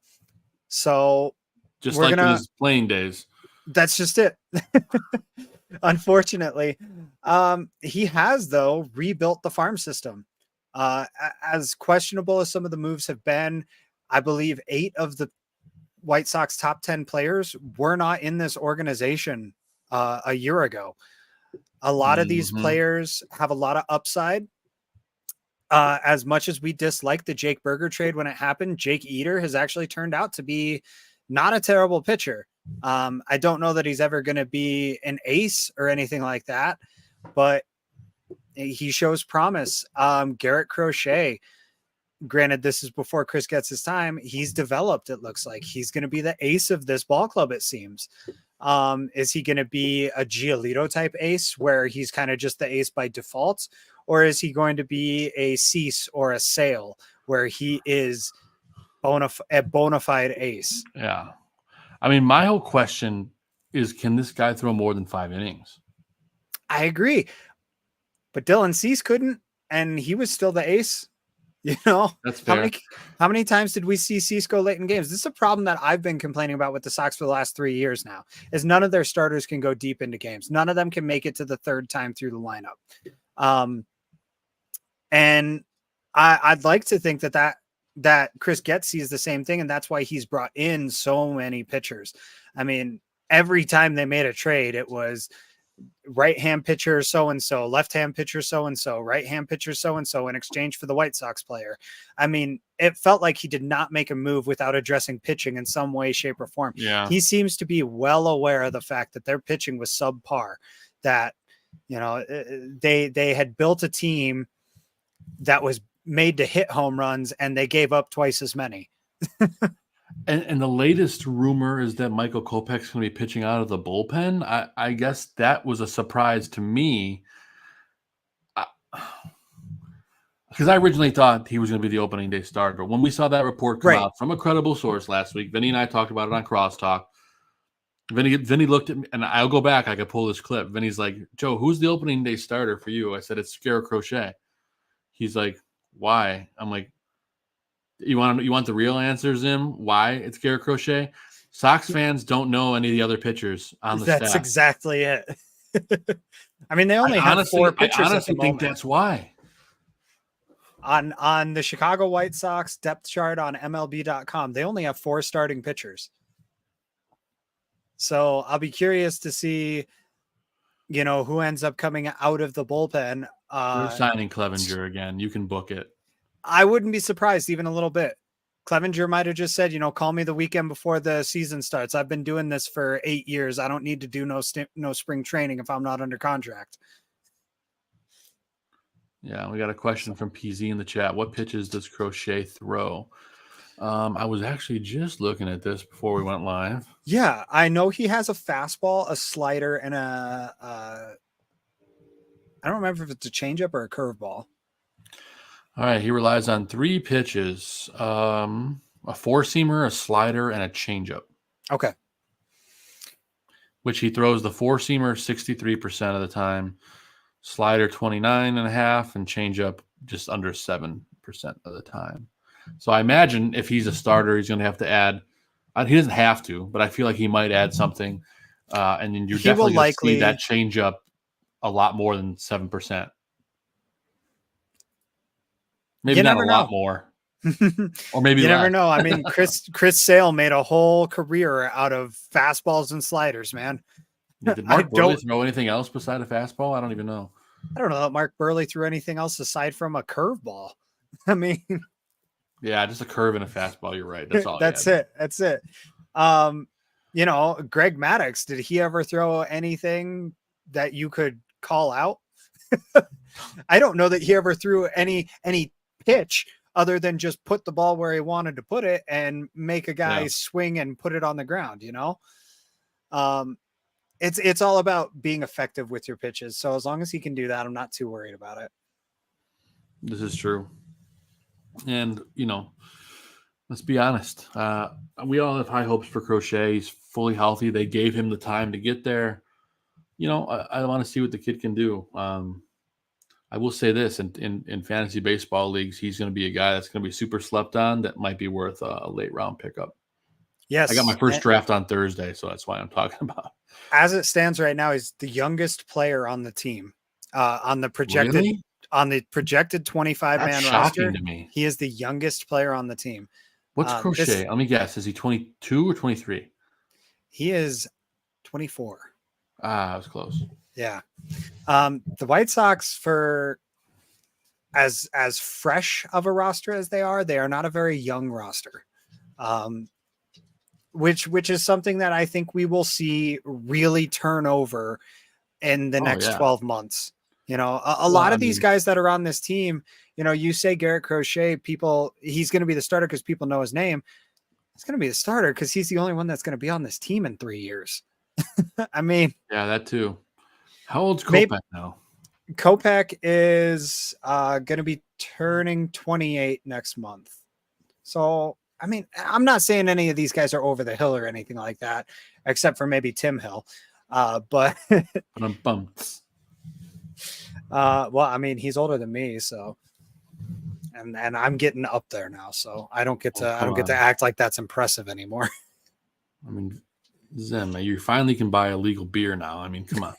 So just like in his playing days. That's just it. Unfortunately, he has, though, rebuilt the farm system. As questionable as some of the moves have been, I believe 8 of the White Sox top 10 players were not in this organization a year ago. A lot of these players have a lot of upside. As much as we dislike the Jake Berger trade when it happened, Jake Eater has actually turned out to be not a terrible pitcher. I don't know that he's ever going to be an ace or anything like that, but he shows promise. Garrett Crochet, granted, this is before Chris gets his time. He's developed. It looks like he's going to be the ace of this ball club. It seems. Is he going to be a Giolito type ace where he's kind of just the ace by default, or is he going to be a Cease or a Sale where he is a bona fide ace? Yeah. I mean, my whole question is, can this guy throw more than 5 innings? I agree. But Dylan Cease couldn't, and he was still the ace. That's fair. How many times did we see Cease go late in games? This is a problem that I've been complaining about with the Sox for the last 3 years now, is none of their starters can go deep into games. None of them can make it to the third time through the lineup. And I'd like to think that Chris Getz sees the same thing, and that's why he's brought in so many pitchers. I mean, every time they made a trade, it was right-hand pitcher so-and-so, left-hand pitcher so-and-so, right-hand pitcher so-and-so in exchange for the White Sox player. I mean, it felt like he did not make a move without addressing pitching in some way, shape, or form. Yeah. He seems to be well aware of the fact that their pitching was subpar, that, they had built a team that was made to hit home runs, and they gave up twice as many. And the latest rumor is that Michael Kopech's going to be pitching out of the bullpen. I guess that was a surprise to me. Because I originally thought he was going to be the opening day starter. When we saw that report come out from a credible source last week, Vinny and I talked about it on Crosstalk. Vinny looked at me, and I'll go back. I could pull this clip. Vinny's like, Joe, who's the opening day starter for you? I said, it's Garrett Crochet. He's like, why? I'm like, you want the real answer, Zim? Why it's Garrett Crochet? Sox fans don't know any of the other pitchers on the staff. That's exactly it. I mean, they only have 4 pitchers. I honestly think that's why. On the Chicago White Sox depth chart on MLB.com, they only have 4 starting pitchers. So I'll be curious to see, who ends up coming out of the bullpen. We're signing Clevenger again. You can book it. I wouldn't be surprised even a little bit. Clevenger might have just said, call me the weekend before the season starts. I've been doing this for 8 years. I don't need to do no spring training if I'm not under contract. Yeah, we got a question from PZ in the chat. What pitches does Crochet throw? I was actually just looking at this before we went live. Yeah, I know he has a fastball, a slider, and I don't remember if it's a changeup or a curveball. All right, he relies on 3 pitches, a 4-seamer, a slider, and a changeup. Okay. Which he throws the 4-seamer 63% of the time, slider 29.5%, and changeup just under 7% of the time. So I imagine if he's a starter, he's going to have to add. He doesn't have to, but I feel like he might add something, and then you're definitely going to see that changeup a lot more than 7%. Maybe not a lot more, or maybe you never know. I mean, Chris Sale made a whole career out of fastballs and sliders, man. Did Mark Burley throw anything else beside a fastball? I don't even know. I don't know that Mark Burley threw anything else aside from a curveball. I mean, yeah, just a curve and a fastball. You're right. That's all. That's it. Greg Maddux, did he ever throw anything that you could call out? I don't know that he ever threw any pitch other than just put the ball where he wanted to put it and make a guy swing and put it on the ground. It's all about being effective with your pitches. So as long as he can do that, I'm not too worried about it. This is true. And, let's be honest. We all have high hopes for Crochet. He's fully healthy. They gave him the time to get there. I want to see what the kid can do. I will say this, in fantasy baseball leagues, he's going to be a guy that's going to be super slept on that might be worth a late round pickup. Yes. I got my first draft on Thursday, so that's why I'm talking about. As it stands right now, he's the youngest player on the team. On the projected 25-man roster, to me. He is the youngest player on the team. What's Crochet? Let me guess. Is he 22 or 23? He is 24. I was close. Yeah. The White Sox, for as fresh of a roster as they are not a very young roster. Which is something that I think we will see really turn over in the next 12 months. A lot of these guys that are on this team, you say Garrett Crochet, he's going to be the starter because people know his name. He's going to be the starter because he's the only one that's going to be on this team in 3 years. I mean, yeah, that too. How old's Kopech now? Kopech is going to be turning 28 next month. So, I mean, I'm not saying any of these guys are over the hill or anything like that, except for maybe Tim Hill. But well, I mean, he's older than me, so and I'm getting up there now, so I don't get to act like that's impressive anymore. I mean, Zim, you finally can buy a legal beer now. I mean, come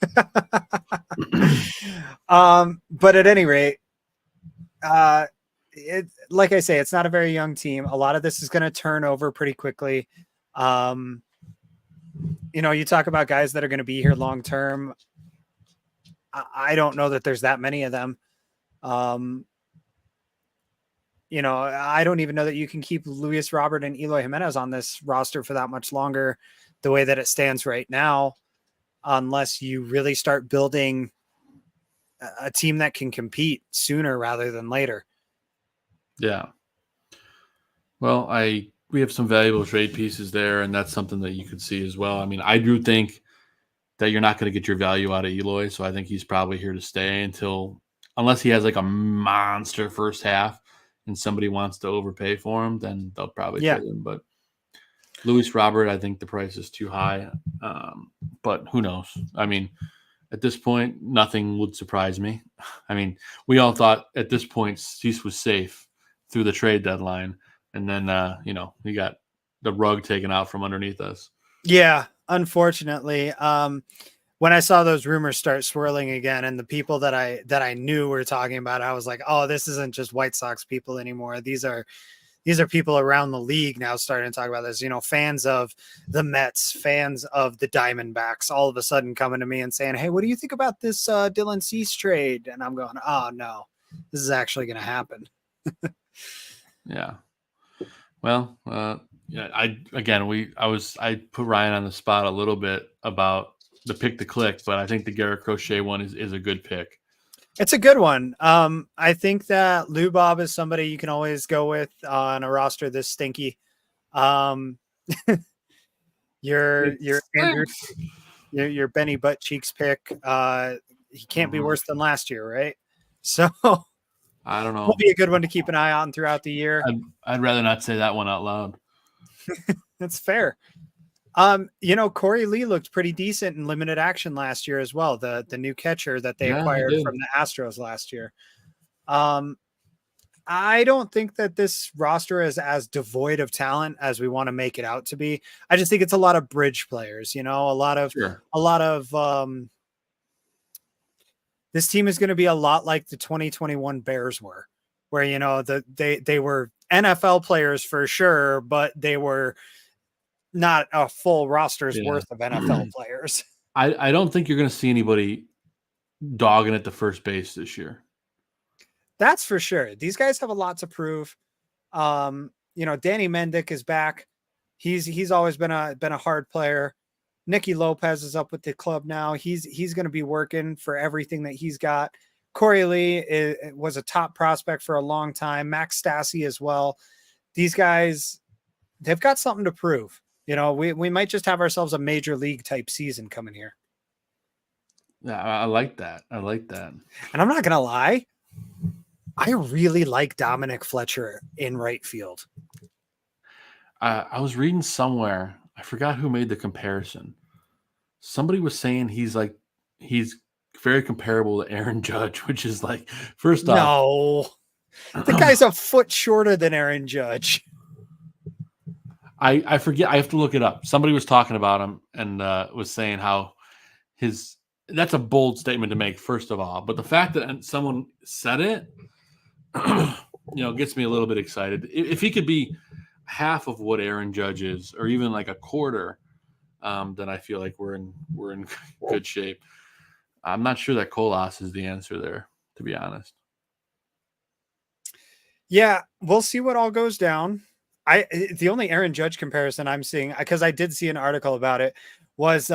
on. But at any rate, like I say, it's not a very young team. A lot of this is going to turn over pretty quickly. You talk about guys that are going to be here long term. I don't know that there's that many of them. I don't even know that you can keep Luis Robert and Eloy Jimenez on this roster for that much longer, the way that it stands right now, unless you really start building a team that can compete sooner rather than later. Yeah. Well, we have some valuable trade pieces there, and that's something that you could see as well. I mean, I do think that you're not going to get your value out of Eloy, so I think he's probably here to stay until unless he has like a monster first half and somebody wants to overpay for him, then they'll probably trade him. But Luis Robert, I think the price is too high. But who knows? I mean, at this point, nothing would surprise me. I mean, we all thought at this point Cease was safe through the trade deadline, and then we got the rug taken out from underneath us. Yeah, unfortunately. When I saw those rumors start swirling again, and the people that I knew were talking about, I was like, oh, this isn't just White Sox people anymore. These are people around the league now starting to talk about this. Fans of the Mets, fans of the Diamondbacks, all of a sudden coming to me and saying, hey, what do you think about this Dylan Cease trade? And I'm going, oh no, this is actually going to happen. Yeah. Well, I put Ryan on the spot a little bit about the pick to click, but I think the Garrett Crochet one is a good pick. It's a good one. I think that Lou Bob is somebody you can always go with on a roster this stinky. Your Benny Butt Cheeks pick. He can't be worse than last year, right? So I don't know. Will be a good one to keep an eye on throughout the year. I'd rather not say that one out loud. That's fair. Corey Lee looked pretty decent in limited action last year as well. The new catcher that they acquired from the Astros last year. I don't think that this roster is as devoid of talent as we want to make it out to be. I just think it's a lot of bridge players, a lot of this team is going to be a lot like the 2021 Bears were, where, they were NFL players for sure, but they were not a full roster's worth of NFL players. I don't think you're going to see anybody dogging at the first base this year. That's for sure. These guys have a lot to prove. Danny Mendick is back. He's always been a hard player. Nicky Lopez is up with the club now. He's going to be working for everything that he's got. Corey Lee was a top prospect for a long time. Max Stassi as well. These guys, they've got something to prove. We might just have ourselves a major league type season coming here. Yeah, I like that. And I'm not going to lie. I really like Dominic Fletcher in right field. I was reading somewhere. I forgot who made the comparison. Somebody was saying he's very comparable to Aaron Judge, which is like, first off. No. The guy's a foot shorter than Aaron Judge. I forget. I have to look it up. Somebody was talking about him and was saying how that's a bold statement to make, first of all. But the fact that someone said it, gets me a little bit excited. If he could be half of what Aaron Judge is, or even like a quarter, then I feel like we're in good shape. I'm not sure that Colas is the answer there, to be honest. Yeah, we'll see what all goes down. The only Aaron Judge comparison I'm seeing, because I did see an article about it, was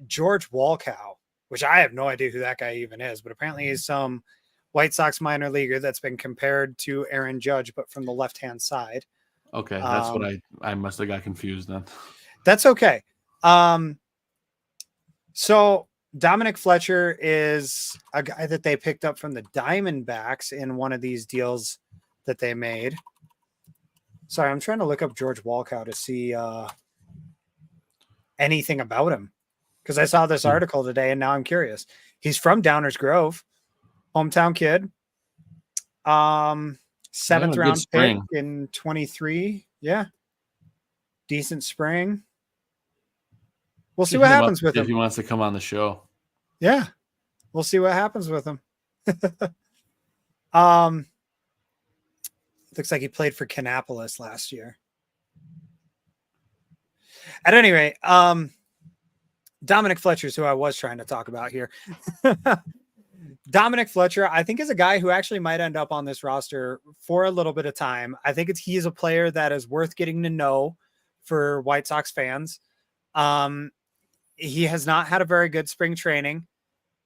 George Walkow, which I have no idea who that guy even is, but apparently he's some White Sox minor leaguer that's been compared to Aaron Judge, but from the left-hand side. Okay, that's what I must have got confused then. That's okay. So Dominic Fletcher is a guy that they picked up from the Diamondbacks in one of these deals that they made. Sorry, I'm trying to look up George Walkow to see anything about him, because I saw this article today and now I'm curious. He's from Downers Grove, hometown kid. 7th round pick in 23. Yeah. Decent spring. We'll see what happens with him. If he wants to come on the show. Yeah. We'll see what happens with him. Looks like he played for Kannapolis last year. At any rate, Dominic Fletcher is who I was trying to talk about here. Dominic Fletcher, I think, is a guy who actually might end up on this roster for a little bit of time. I think he's a player that is worth getting to know for White Sox fans. He has not had a very good spring training,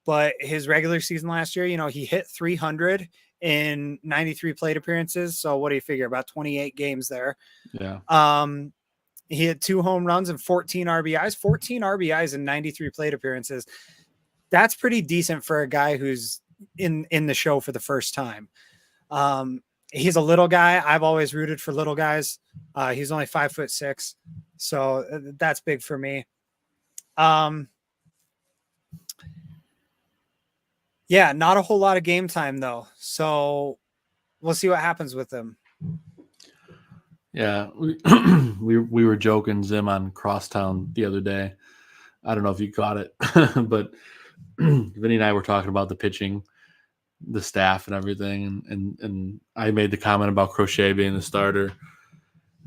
but his regular season last year, he hit 300 in 93 plate appearances. So what do you figure? About 28 games there. Yeah. He had 2 home runs and 14 RBIs in 93 plate appearances. That's pretty decent for a guy who's in the show for the first time. He's a little guy. I've always rooted for little guys. He's only 5'6", so that's big for me. Yeah, not a whole lot of game time though, so we'll see what happens with him. Yeah, we were joking Zim on Crosstown the other day. I don't know if you caught it, but Vinny and I were talking about the pitching, the staff, and everything, and I made the comment about Crochet being the starter,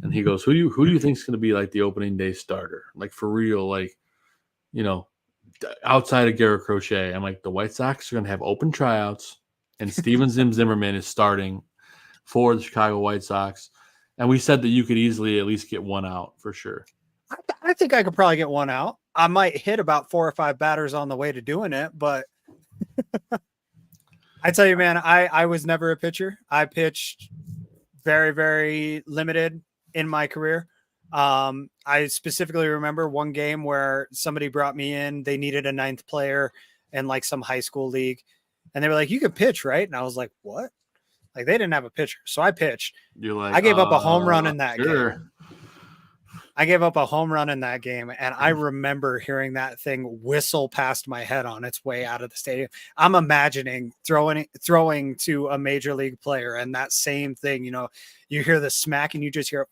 and he goes, "Who do you think is going to be like the opening day starter, like for real, like outside of Garrett Crochet?" I'm like, the White Sox are going to have open tryouts, and Steven Zimmerman is starting for the Chicago White Sox, and we said that you could easily at least get one out for sure. I think I could probably get one out. I might hit about 4 or 5 batters on the way to doing it, but I tell you, man, I was never a pitcher. I pitched very, very limited in my career. I specifically remember one game where somebody brought me in. They needed a 9th player in like some high school league. And they were like, "You can pitch, right?" And I was like, "What?" Like they didn't have a pitcher. So I pitched. You're like, I gave up a home run in that sure. game. I gave up a home run in that game, and I remember hearing that thing whistle past my head on its way out of the stadium. I'm imagining throwing to a major league player, and that same thing, you hear the smack and you just hear it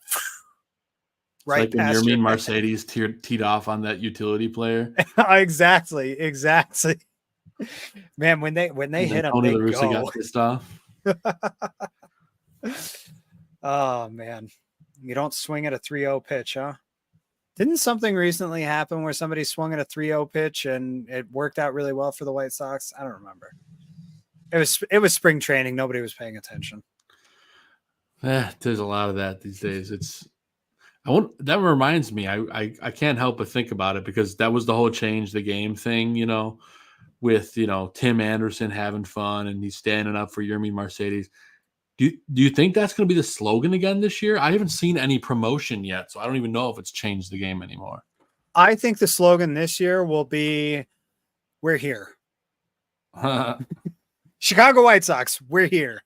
right like past when Mercedes teed off on that utility player. Exactly. Man, when they hit him, Tony they La Russa go. got pissed off. Oh man. You don't swing at a 3-0 pitch, huh? Didn't something recently happen where somebody swung at a 3-0 pitch and it worked out really well for the White Sox? I don't remember. It was spring training. Nobody was paying attention. There's a lot of that these days. That reminds me, I can't help but think about it because that was the whole change the game thing, with, Tim Anderson having fun and he's standing up for Yermin Mercedes. Do you think that's going to be the slogan again this year? I haven't seen any promotion yet, so I don't even know if it's changed the game anymore. I think the slogan this year will be, "We're here." Chicago White Sox, we're here.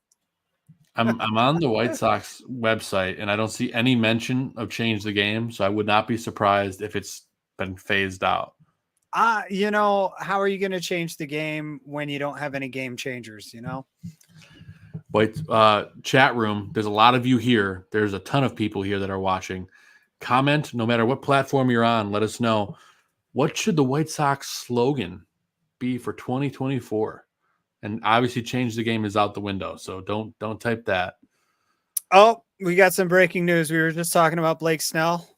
I'm on the White Sox website, and I don't see any mention of change the game, so I would not be surprised if it's been phased out. How are you going to change the game when you don't have any game changers, But chat room, there's a lot of you here. There's a ton of people here that are watching. Comment, no matter what platform you're on, let us know. What should the White Sox slogan be for 2024? And obviously change the game is out the window, so don't type that. Oh, we got some breaking news. We were just talking about Blake Snell.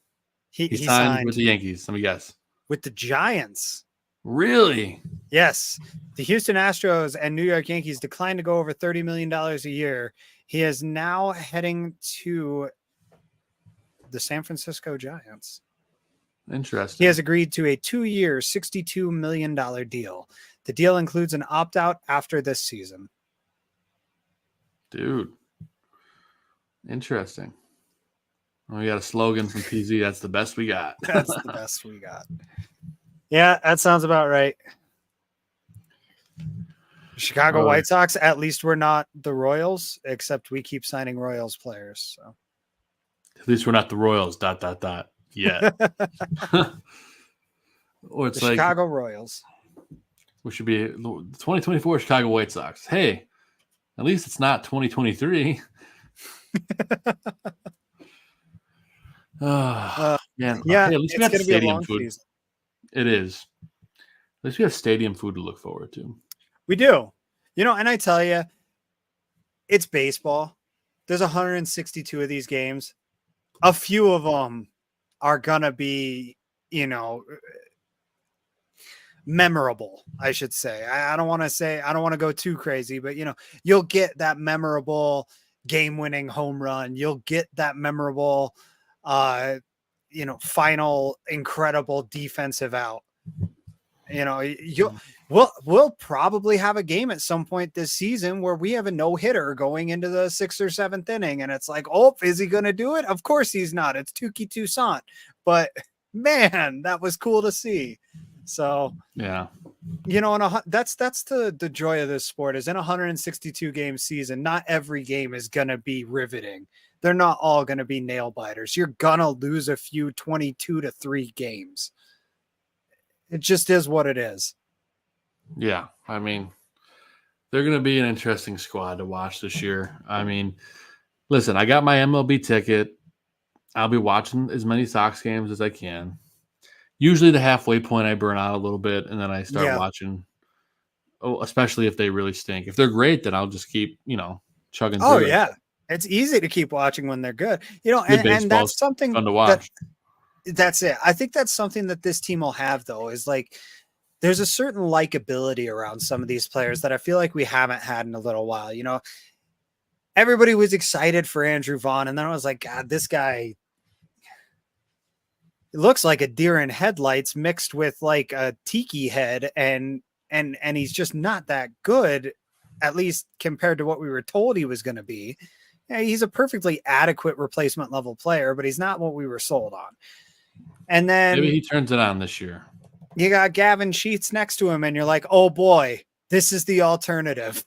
He signed with the Yankees. Let me guess. With the Giants. Really? Yes. The Houston Astros and New York Yankees declined to go over $30 million a year. He is now heading to the San Francisco Giants. Interesting. He has agreed to a 2-year, $62 million deal. The deal includes an opt-out after this season. Dude. Interesting. Well, we got a slogan from PZ. That's the best we got. That's the best we got. Yeah, that sounds about right. Chicago White Sox, at least we're not the Royals, except we keep signing Royals players. So at least we're not the Royals, ... Yeah. Or it's the like Chicago Royals. We should be 2024 Chicago White Sox. Hey, at least it's not 2023. Man. Yeah, hey, at least we got it's stadium food. Season. It is. At least we have stadium food to look forward to. We do. And I tell you, it's baseball. There's 162 of these games. A few of them are going to be, memorable, I should say. I don't want to go too crazy, but you'll get that memorable game-winning home run. You'll get that memorable, final incredible defensive out. We'll probably have a game at some point this season where we have a no-hitter going into the 6th or 7th inning, and it's like, oh, is he going to do it? Of course he's not. It's Touki Toussaint, but man, that was cool to see. So yeah, And that's the joy of this sport is in a 162 game season. Not every game is going to be riveting. They're not all going to be nail biters. You're going to lose a few 22-3 games. It just is what it is. Yeah. I mean, they're going to be an interesting squad to watch this year. I mean, listen, I got my MLB ticket. I'll be watching as many Sox games as I can. Usually the halfway point I burn out a little bit, and then I start watching. Oh, especially if they really stink. If they're great, then I'll just keep, chugging through. Oh, yeah. It's easy to keep watching when they're good. And that's something fun to watch. That's it. I think that's something that this team will have, though, is like there's a certain likability around some of these players that I feel like we haven't had in a little while. Everybody was excited for Andrew Vaughn, and then I was like, God, this guy looks like a deer in headlights mixed with like a tiki head, and he's just not that good, at least compared to what we were told he was going to be. Yeah, he's a perfectly adequate replacement level player, but he's not what we were sold on. And then maybe he turns it on this year. You got Gavin Sheets next to him, and you're like, oh boy, this is the alternative.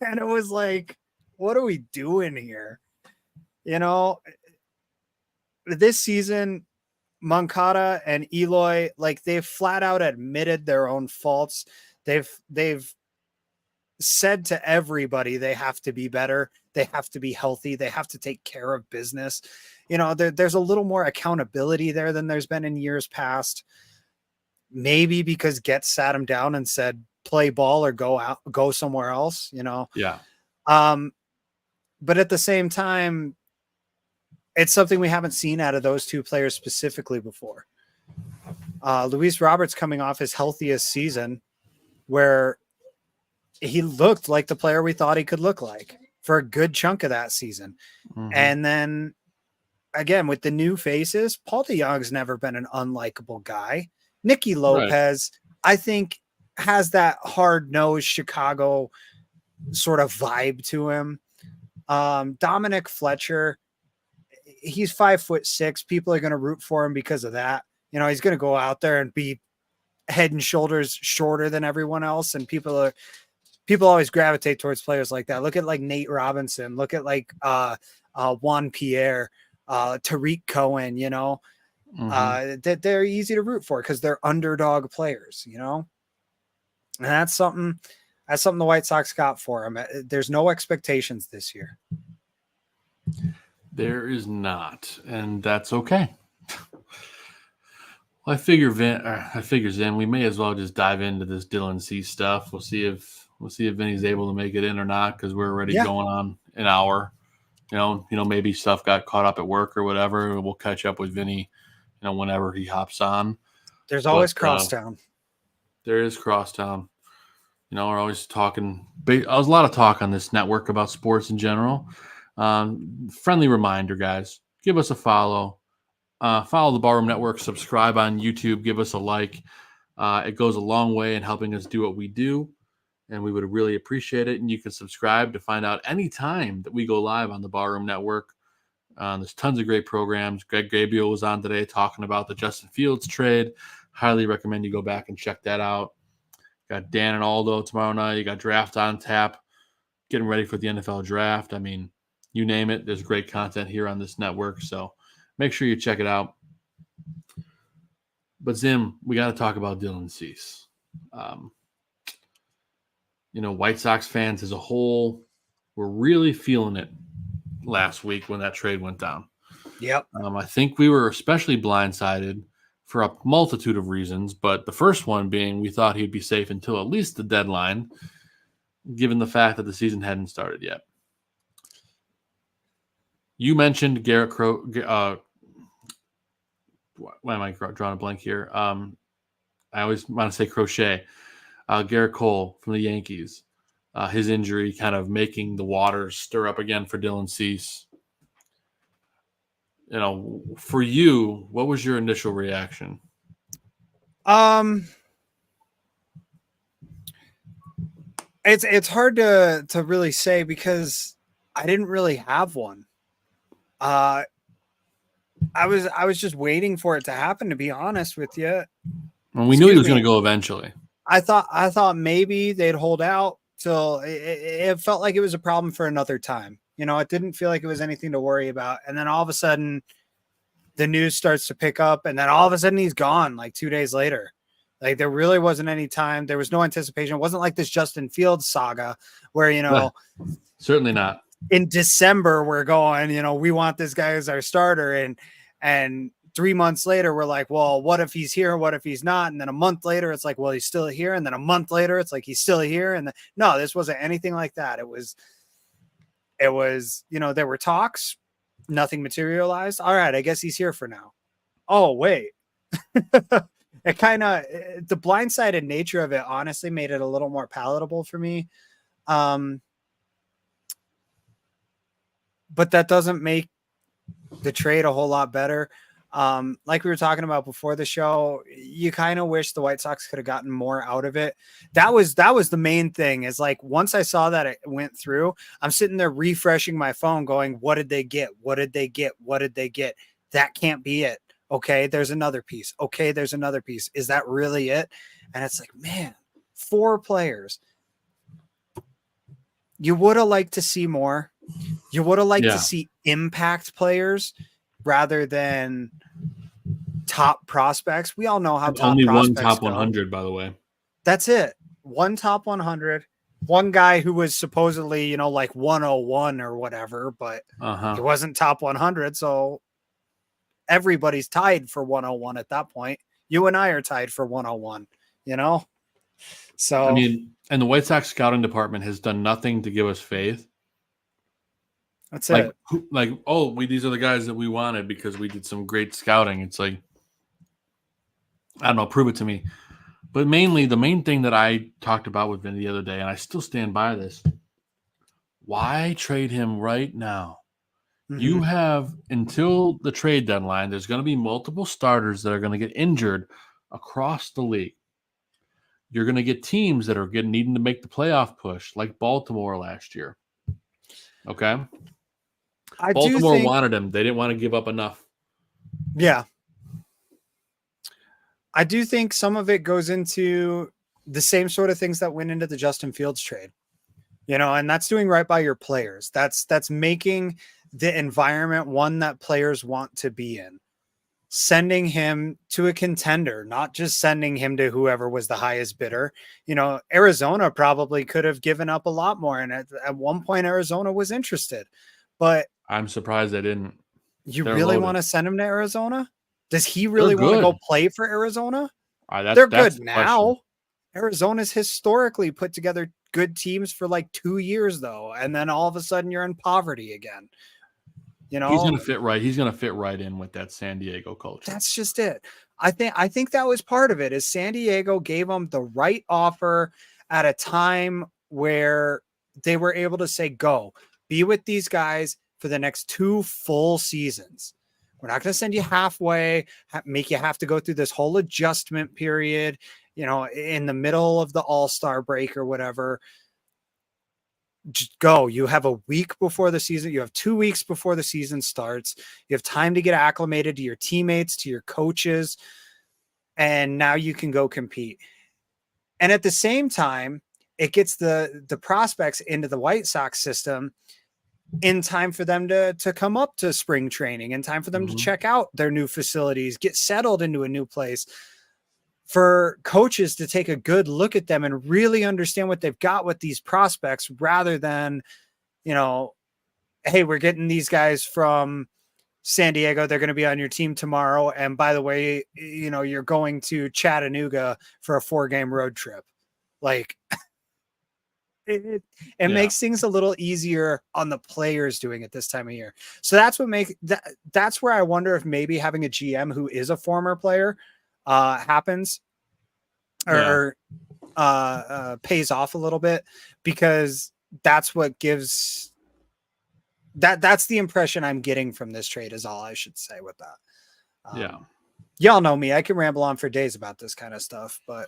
And it was like, what are we doing here? This season, Moncada and Eloy, like they've flat out admitted their own faults. They've said to everybody they have to be better. They have to be healthy. They have to take care of business. There's a little more accountability there than there's been in years past. Maybe because Getz sat him down and said, play ball or go somewhere else, Yeah. But at the same time, it's something we haven't seen out of those two players specifically before. Luis Roberts coming off his healthiest season where he looked like the player we thought he could look like for a good chunk of that season. Mm-hmm. And then again, with the new faces, Paul DeJong's never been an unlikable guy. Nicky Lopez, right, I think has that hard-nosed Chicago sort of vibe to him. Dominic Fletcher, he's 5'6". People are going to root for him because of that. He's going to go out there and be head and shoulders shorter than everyone else. And people always gravitate towards players like that. Look at like Nate Robinson. Look at like Juan Pierre, Tariq Cohen, that they're easy to root for because they're underdog players, and that's something the White Sox got for them. There's no expectations this year. There is not, and that's okay. Well, I figure Zim, we may as well just dive into this Dylan Cease stuff. We'll see if Vinny's able to make it in or not because we're already going on an hour. Maybe stuff got caught up at work or whatever. We'll catch up with Vinny, whenever he hops on. There's always crosstown. There is crosstown. We're always talking. There's a lot of talk on this network about sports in general. Friendly reminder, guys, give us a follow. Follow the Barroom Network. Subscribe on YouTube. Give us a like. It goes a long way in helping us do what we do, and we would really appreciate it. And you can subscribe to find out any time that we go live on the Barroom Network. There's tons of great programs. Greg Gabriel was on today talking about the Justin Fields trade. Highly recommend you go back and check that out. Got Dan and Aldo tomorrow night. You got Draft on Tap, getting ready for the NFL draft. I mean, you name it. There's great content here on this network, so make sure you check it out. But Zim, we got to talk about Dylan Cease. White Sox fans as a whole were really feeling it last week when that trade went down. Yep. I think we were especially blindsided for a multitude of reasons, but the first one being we thought he'd be safe until at least the deadline, given the fact that the season hadn't started yet. You mentioned Garrett Crow. Why am I drawing a blank here? I always want to say Crochet. Garrett Cole from the Yankees. His injury kind of making the waters stir up again for Dylan Cease. For you, what was your initial reaction? It's hard to really say because I didn't really have one. I was just waiting for it to happen, to be honest with you. Well, we knew he was going to go eventually. I thought maybe they'd hold out till it felt like it was a problem for another time. It didn't feel like it was anything to worry about. And then all of a sudden the news starts to pick up, and then all of a sudden he's gone like 2 days later. Like there really wasn't any time. There was no anticipation. It wasn't like this Justin Fields saga where, certainly not. In December we're going, we want this guy as our starter. And 3 months later, we're like, well, what if he's here? What if he's not? And then a month later, it's like, well, he's still here. And then a month later, it's like, he's still here. And no, this wasn't anything like that. It was, there were talks, nothing materialized. All right, I guess he's here for now. Oh, wait. It kind of, the blindsided nature of it honestly made it a little more palatable for me. But that doesn't make the trade a whole lot better. Like we were talking about before the show, you kind of wish the White Sox could have gotten more out of it. That was the main thing, is like, once I saw that it went through, I'm sitting there refreshing my phone going, what did they get? What did they get? What did they get? That can't be it. Okay, there's another piece. Okay, there's another piece. Is that really it? And it's like, man, 4 players. You would have liked to see more. You would have liked to see impact players rather than top prospects. We all know how top only prospects one top go. 100, by the way. That's it. One top 100. One guy who was supposedly, like 101 or whatever, but he wasn't top 100. So everybody's tied for 101 at that point. You and I are tied for 101, So I mean, and the White Sox scouting department has done nothing to give us faith. That's like, it. These are the guys that we wanted because we did some great scouting. It's like, I don't know, prove it to me. But mainly, the main thing that I talked about with Vinny the other day, and I still stand by this, why trade him right now? Mm-hmm. You have until the trade deadline, there's going to be multiple starters that are going to get injured across the league. You're going to get teams that are needing to make the playoff push, like Baltimore last year. Okay? Baltimore wanted him. They didn't want to give up enough. Yeah. I do think some of it goes into the same sort of things that went into the Justin Fields trade. And that's doing right by your players. That's making the environment one that players want to be in. Sending him to a contender, not just sending him to whoever was the highest bidder. Arizona probably could have given up a lot more. And at one point, Arizona was interested. But I'm surprised they didn't. You really want to send him to Arizona? Does he really want to go play for Arizona? They're good now. Arizona's historically put together good teams for like 2 years, though. And then all of a sudden you're in poverty again. He's going to fit right. He's going to fit right in with that San Diego culture. That's just it. I think that was part of it, is San Diego gave him the right offer at a time where they were able to say, go be with these guys for the next 2 full seasons. We're not going to send you halfway, make you have to go through this whole adjustment period, in the middle of the All-Star break or whatever. Just go. You have a week before the season. You have 2 weeks before the season starts. You have time to get acclimated to your teammates, to your coaches, and now you can go compete. And at the same time, it gets the prospects into the White Sox system in time for them to come up to spring training, in time for them to check out their new facilities, get settled into a new place, for coaches to take a good look at them and really understand what they've got with these prospects, rather than, hey, we're getting these guys from San Diego. They're going to be on your team tomorrow. And by the way, you're going to Chattanooga for a 4-game road trip. Like, it makes things a little easier on the players doing it this time of year. So that's what that's where I wonder if maybe having a GM who is a former player happens or pays off a little bit, because that's what gives that's the impression I'm getting from this trade, is all I should say with that. Y'all know me. I can ramble on for days about this kind of stuff, but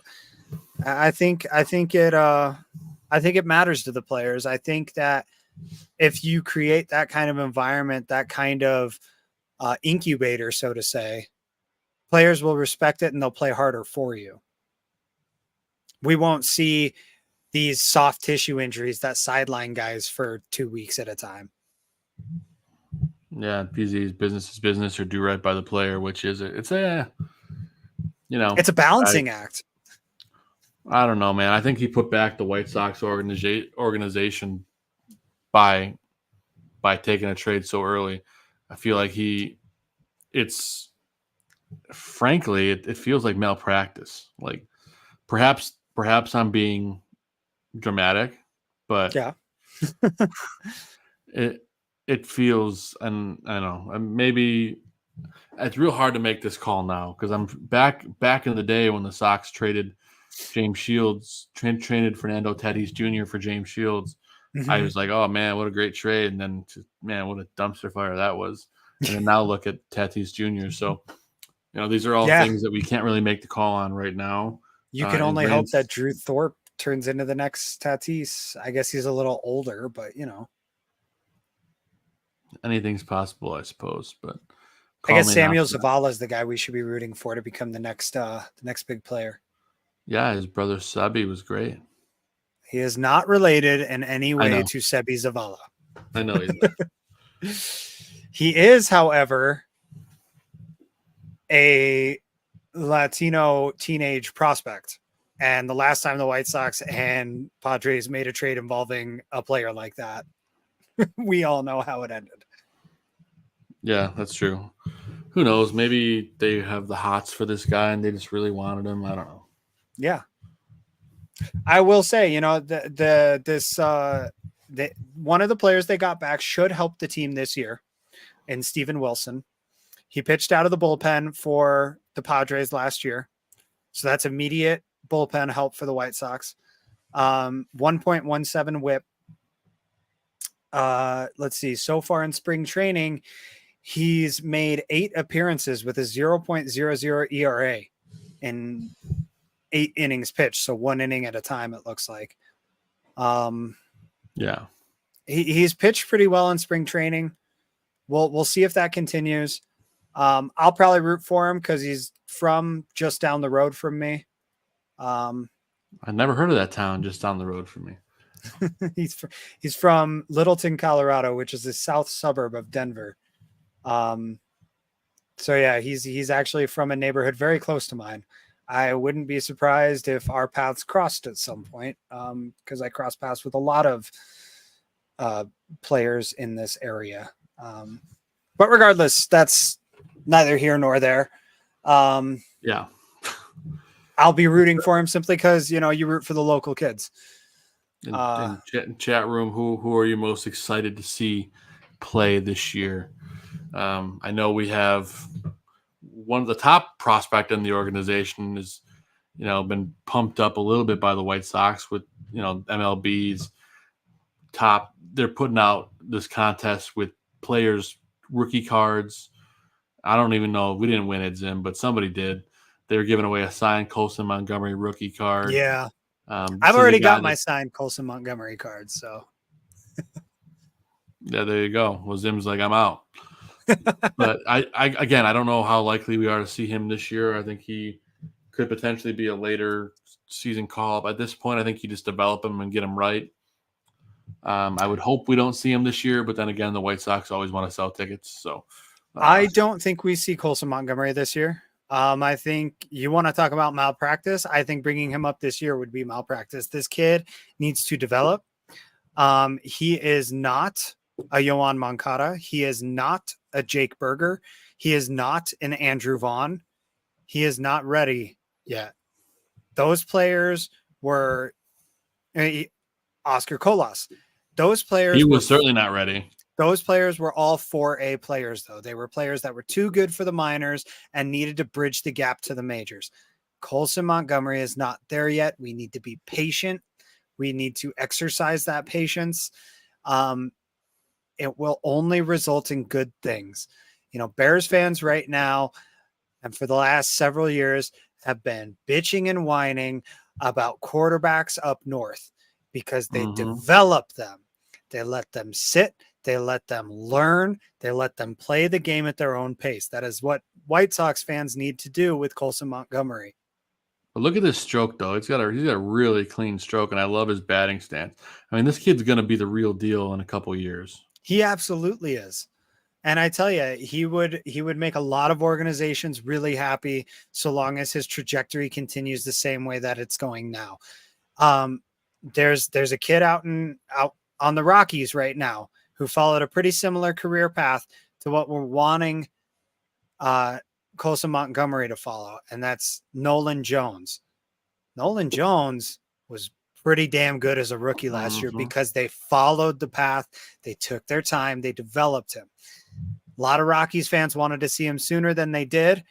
I think it matters to the players. I think that if you create that kind of environment, that kind of incubator, so to say, players will respect it and they'll play harder for you. we won't see these soft tissue injuries that sideline guys for 2 weeks at a time. Yeah, PZ's business is business, or do right by the player, which is it's a it's a balancing act. I don't know, man. I think he put back the White Sox organization by taking a trade so early. I feel like it's frankly, it feels like malpractice. Like perhaps I'm being dramatic, but yeah, it feels, and I don't know, maybe it's real hard to make this call now because I'm back in the day when the Sox traded James Shields, traded Fernando Tatis Jr. for James Shields. mm-hmm. I was like, oh man, what a great trade. And then, man, what a dumpster fire that was. And then now look at Tatis Jr. So, these are all things that we can't really make the call on right now. You can only hope that Drew Thorpe turns into the next Tatis. I guess he's a little older, but anything's possible, I suppose. But I guess Samuel Zavala is the guy we should be rooting for to become the next big player. Yeah, his brother Sebi was great. He is not related in any way to Sebi Zavala. I know he's not. He is, however, a Latino teenage prospect. And the last time the White Sox and Padres made a trade involving a player like that, we all know how it ended. Yeah, that's true. Who knows? Maybe they have the hots for this guy and they just really wanted him. I don't know. Yeah. I will say, one of the players they got back should help the team this year, in Steven Wilson. He pitched out of the bullpen for the Padres last year. So that's immediate bullpen help for the White Sox. 1.17 whip. Let's see. So far in spring training, he's made 8 appearances with a 0.00 ERA in 8 innings pitched. So 1 inning at a time, it looks like. Yeah. He's pitched pretty well in spring training. We'll see if that continues. I'll probably root for him because he's from just down the road from me. I've never heard of that town just down the road from me. He's from Littleton, Colorado, which is the south suburb of Denver. So yeah, he's actually from a neighborhood very close to mine. I wouldn't be surprised if our paths crossed at some point, because I cross paths with a lot of players in this area. But regardless, that's neither here nor there. Yeah. I'll be rooting for him simply because, you root for the local kids. In chat room, who are you most excited to see play this year? I know we have one of the top prospect in the organization is, been pumped up a little bit by the White Sox with, MLB's top. They're putting out this contest with players' rookie cards. I don't even know. We didn't win it, Zim, but somebody did. They were giving away a signed Colson Montgomery rookie card. Yeah. I've already got my signed Colson Montgomery card, so. Yeah, there you go. Well, Zim's like, I'm out. But I don't know how likely we are to see him this year. I think he could potentially be a later season call-up. At this point, I think you just develop him and get him right. I would hope we don't see him this year, but then again, the White Sox always want to sell tickets. So I don't think we see Colson Montgomery this year. I think you want to talk about malpractice. I think bringing him up this year would be malpractice. This kid needs to develop. He is not a Yoan Moncada. He is not a Jake Berger. He is not an Andrew Vaughn. He is not ready yet. Those players were Oscar Colas. Those players. He was certainly not ready. Those players were all 4A players, though. They were players that were too good for the minors and needed to bridge the gap to the majors. Colson Montgomery is not there yet. We need to be patient. We need to exercise that patience. It will only result in good things. Bears fans right now, and for the last several years, have been bitching and whining about quarterbacks up north because they develop them. They let them sit. They let them learn. They let them play the game at their own pace. That is what White Sox fans need to do with Colson Montgomery. But look at this stroke, though. He's got a really clean stroke, and I love his batting stance. I mean, this kid's going to be the real deal in a couple years. He absolutely is. And I tell you, he would make a lot of organizations really happy so long as his trajectory continues the same way that it's going now. There's a kid out on the Rockies right now who followed a pretty similar career path to what we're wanting Colson Montgomery to follow, and that's Nolan Jones. Nolan Jones was pretty damn good as a rookie last year because they followed the path, they took their time, they developed him. A lot of Rockies fans wanted to see him sooner than they did,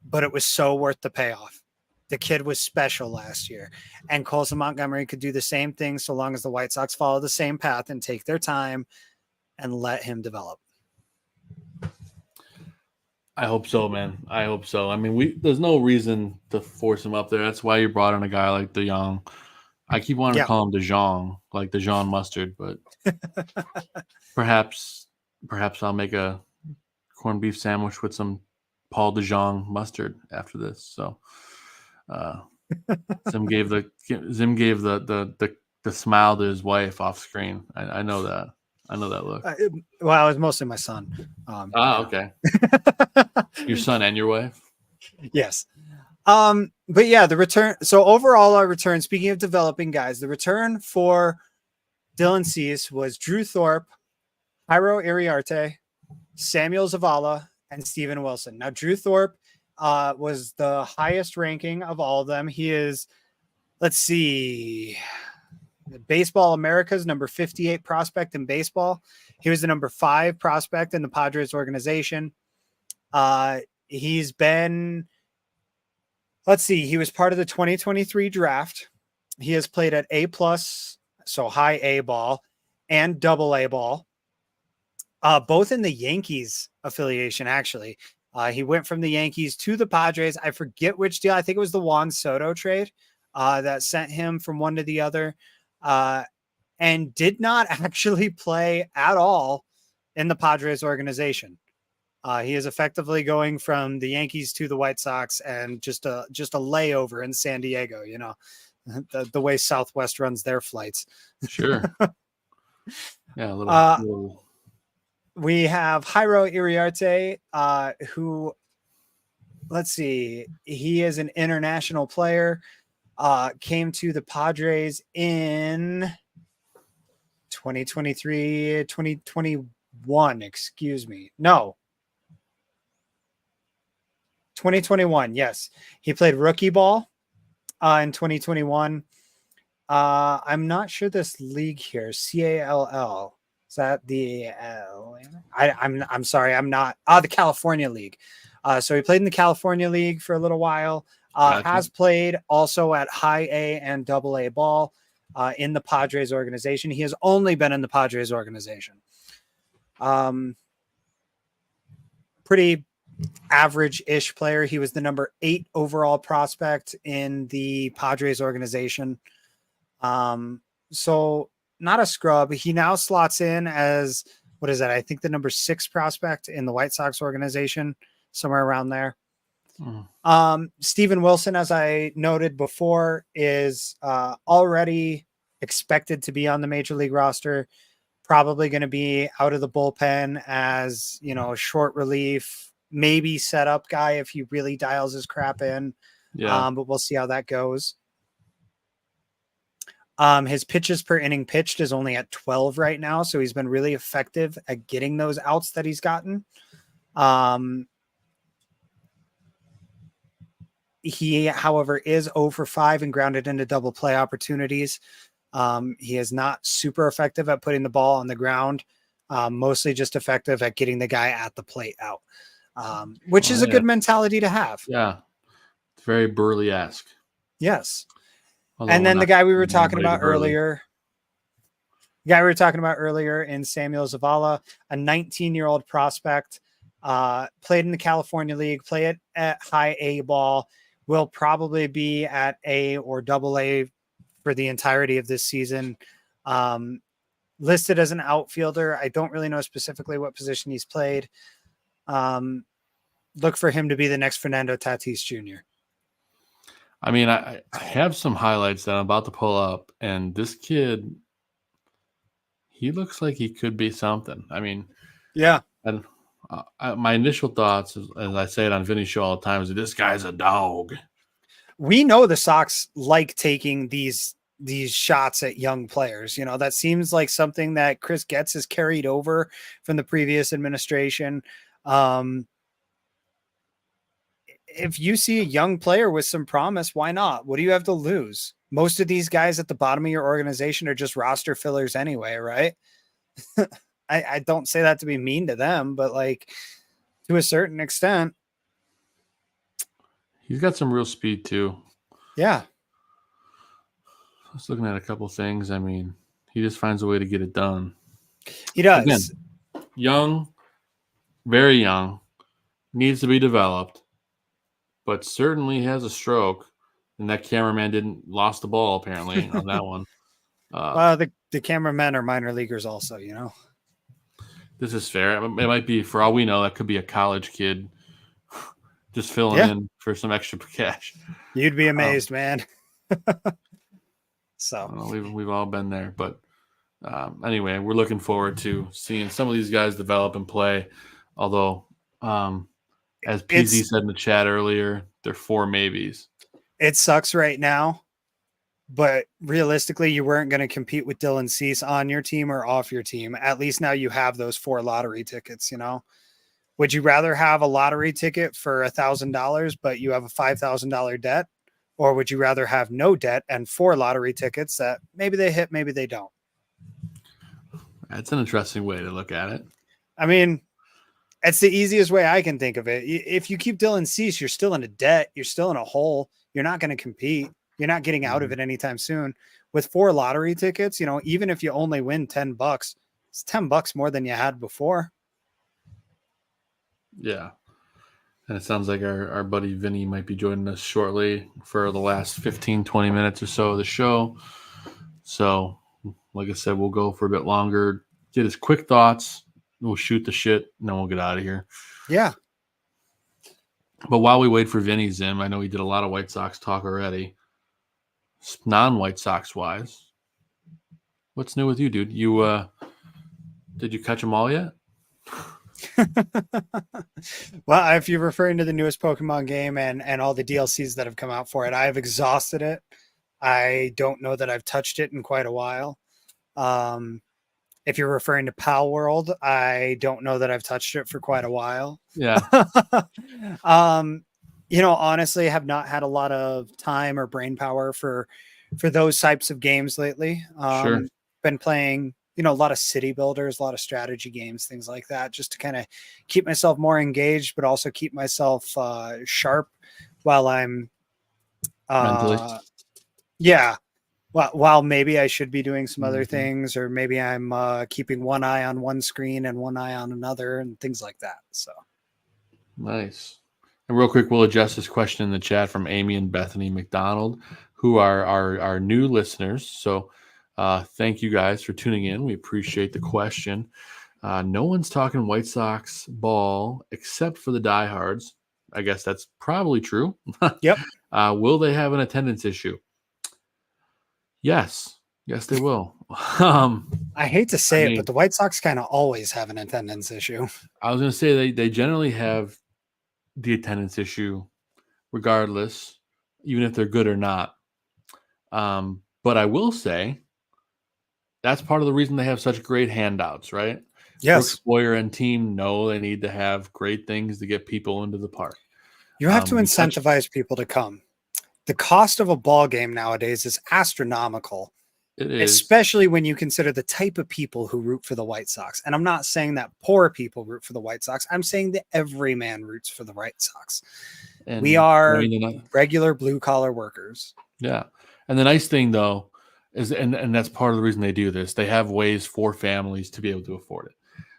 but it was so worth the payoff. The kid was special last year, and Colson Montgomery could do the same thing so long as the White Sox follow the same path and take their time and let him develop. I hope so, man. I hope so. I mean, there's no reason to force him up there. That's why you brought in a guy like DeJong. I keep wanting to call him DeJong, like Dijon mustard, but perhaps I'll make a corned beef sandwich with some Paul DeJong mustard after this. So Zim gave the smile to his wife off screen. I know that. I know that look. Well, it was mostly my son. Okay. Your son and your wife? Yes. But yeah, the return. So overall, our return, speaking of developing guys, the return for Dylan Cease was Drew Thorpe, Jairo Iriarte, Samuel Zavala, and Steven Wilson. Now, Drew Thorpe was the highest ranking of all of them. He is, let's see, Baseball America's number 58 prospect in baseball. He was the number 5 prospect in the Padres organization. He's been, let's see, he was part of the 2023 draft. He has played at A+, so high A ball, and double A ball, both in the Yankees affiliation, actually. He went from the Yankees to the Padres. I forget which deal. I think it was the Juan Soto trade that sent him from one to the other. And did not actually play at all in the Padres organization. He is effectively going from the Yankees to the White Sox and just a layover in San Diego, you know, the way Southwest runs their flights. Sure. Yeah. A little. We have Jairo Iriarte, who, let's see, he is an international player. Came to the Padres in 2021, excuse me. No. 2021, yes. He played rookie ball in 2021. I'm not sure this league here, CALL. Is that the I'm sorry, I'm not. The California League. So he played in the California League for a little while. Gotcha. Has played also at high A and double A ball in the Padres organization. He has only been in the Padres organization. Pretty average-ish player. He was the number 8 overall prospect in the Padres organization. So not a scrub. He now slots in as, what is that? I think the number 6 prospect in the White Sox organization, somewhere around there. Steven Wilson, as I noted before, is already expected to be on the major league roster, probably going to be out of the bullpen as, you know, short relief, maybe setup guy if he really dials his crap in. Yeah. But we'll see how that goes. His pitches per inning pitched is only at 12 right now, so he's been really effective at getting those outs that he's gotten. He, however, is 0 for 5 and grounded into double play opportunities. He is not super effective at putting the ball on the ground, mostly just effective at getting the guy at the plate out, which is a good mentality to have. Yeah. It's very Burley-esque. Yes. Although and then the guy we were talking about earlier, in Samuel Zavala, a 19-year-old prospect, played in the California League, played at high A ball, will probably be at A or double A for the entirety of this season. Listed as an outfielder. I don't really know specifically what position he's played. Look for him to be the next Fernando Tatis Jr. I mean, I have some highlights that I'm about to pull up, and this kid, he looks like he could be something. I mean, yeah. And my initial thoughts, as I say it on Vinny's show all the time, is that this guy's a dog. We know the Sox like taking these shots at young players. You know, that seems like something that Chris Getz has carried over from the previous administration. If you see a young player with some promise, why not? What do you have to lose? Most of these guys at the bottom of your organization are just roster fillers anyway, right? I don't say that to be mean to them, but like to a certain extent. He's got some real speed too. Yeah. I was looking at a couple things. I mean, he just finds a way to get it done. He does. Again, young, very young, needs to be developed, but certainly has a stroke. And that cameraman didn't lost the ball apparently on that one. The cameramen are minor leaguers also, you know. This is fair. It might be, for all we know, that could be a college kid just filling in for some extra cash. You'd be amazed, man. So we've all been there, but anyway, we're looking forward to seeing some of these guys develop and play. Although, as PZ said in the chat earlier, they're 4 maybes. It sucks right now, but realistically, you weren't going to compete with Dylan Cease on your team or off your team. At least now you have those 4 lottery tickets, you know. Would you rather have a lottery ticket for $1,000, but you have a $5,000 debt? Or would you rather have no debt and 4 lottery tickets that maybe they hit, maybe they don't? That's an interesting way to look at it. I mean, it's the easiest way I can think of it. If you keep Dylan Cease, you're still in a debt. You're still in a hole. You're not going to compete. You're not getting out of it anytime soon. With 4 lottery tickets, you know, even if you only win $10, it's $10 more than you had before. Yeah. And it sounds like our buddy Vinny might be joining us shortly for the last 15, 20 minutes or so of the show. So, like I said, we'll go for a bit longer, get his quick thoughts. We'll shoot the shit, and then we'll get out of here. Yeah. But while we wait for Vinny, Zim, I know he did a lot of White Sox talk already. Non-White Sox wise, what's new with you, dude? Did you catch them all yet? Well, if you're referring to the newest Pokemon game and all the DLCs that have come out for it, I've exhausted it. I don't know that I've touched it in quite a while. If you're referring to Pal World, I don't know that I've touched it for quite a while. Yeah. You know, honestly, have not had a lot of time or brain power for those types of games lately. Sure. Been playing, you know, a lot of city builders, a lot of strategy games, things like that, just to kind of keep myself more engaged, but also keep myself sharp while I'm mentally. Yeah. While maybe I should be doing some other things, or maybe I'm keeping one eye on one screen and one eye on another and things like that. So nice. And real quick, we'll address this question in the chat from Amy and Bethany McDonald, who are our new listeners. So thank you guys for tuning in. We appreciate the question. No one's talking White Sox ball except for the diehards. I guess that's probably true. Yep. Will they have an attendance issue? Yes, they will. I hate to say it, but the White Sox kind of always have an attendance issue. I was going to say they generally have the attendance issue regardless, even if they're good or not. But I will say that's part of the reason they have such great handouts, right? Yes. Brooks, Boyer, and team know they need to have great things to get people into the park. You have to incentivize people to come. The cost of a ball game nowadays is astronomical. It is. Especially when you consider the type of people who root for the White Sox. And I'm not saying that poor people root for the White Sox. I'm saying that every man roots for the White Sox. And we are regular blue-collar workers. Yeah. And the nice thing, though, is, and that's part of the reason they do this, they have ways for families to be able to afford it.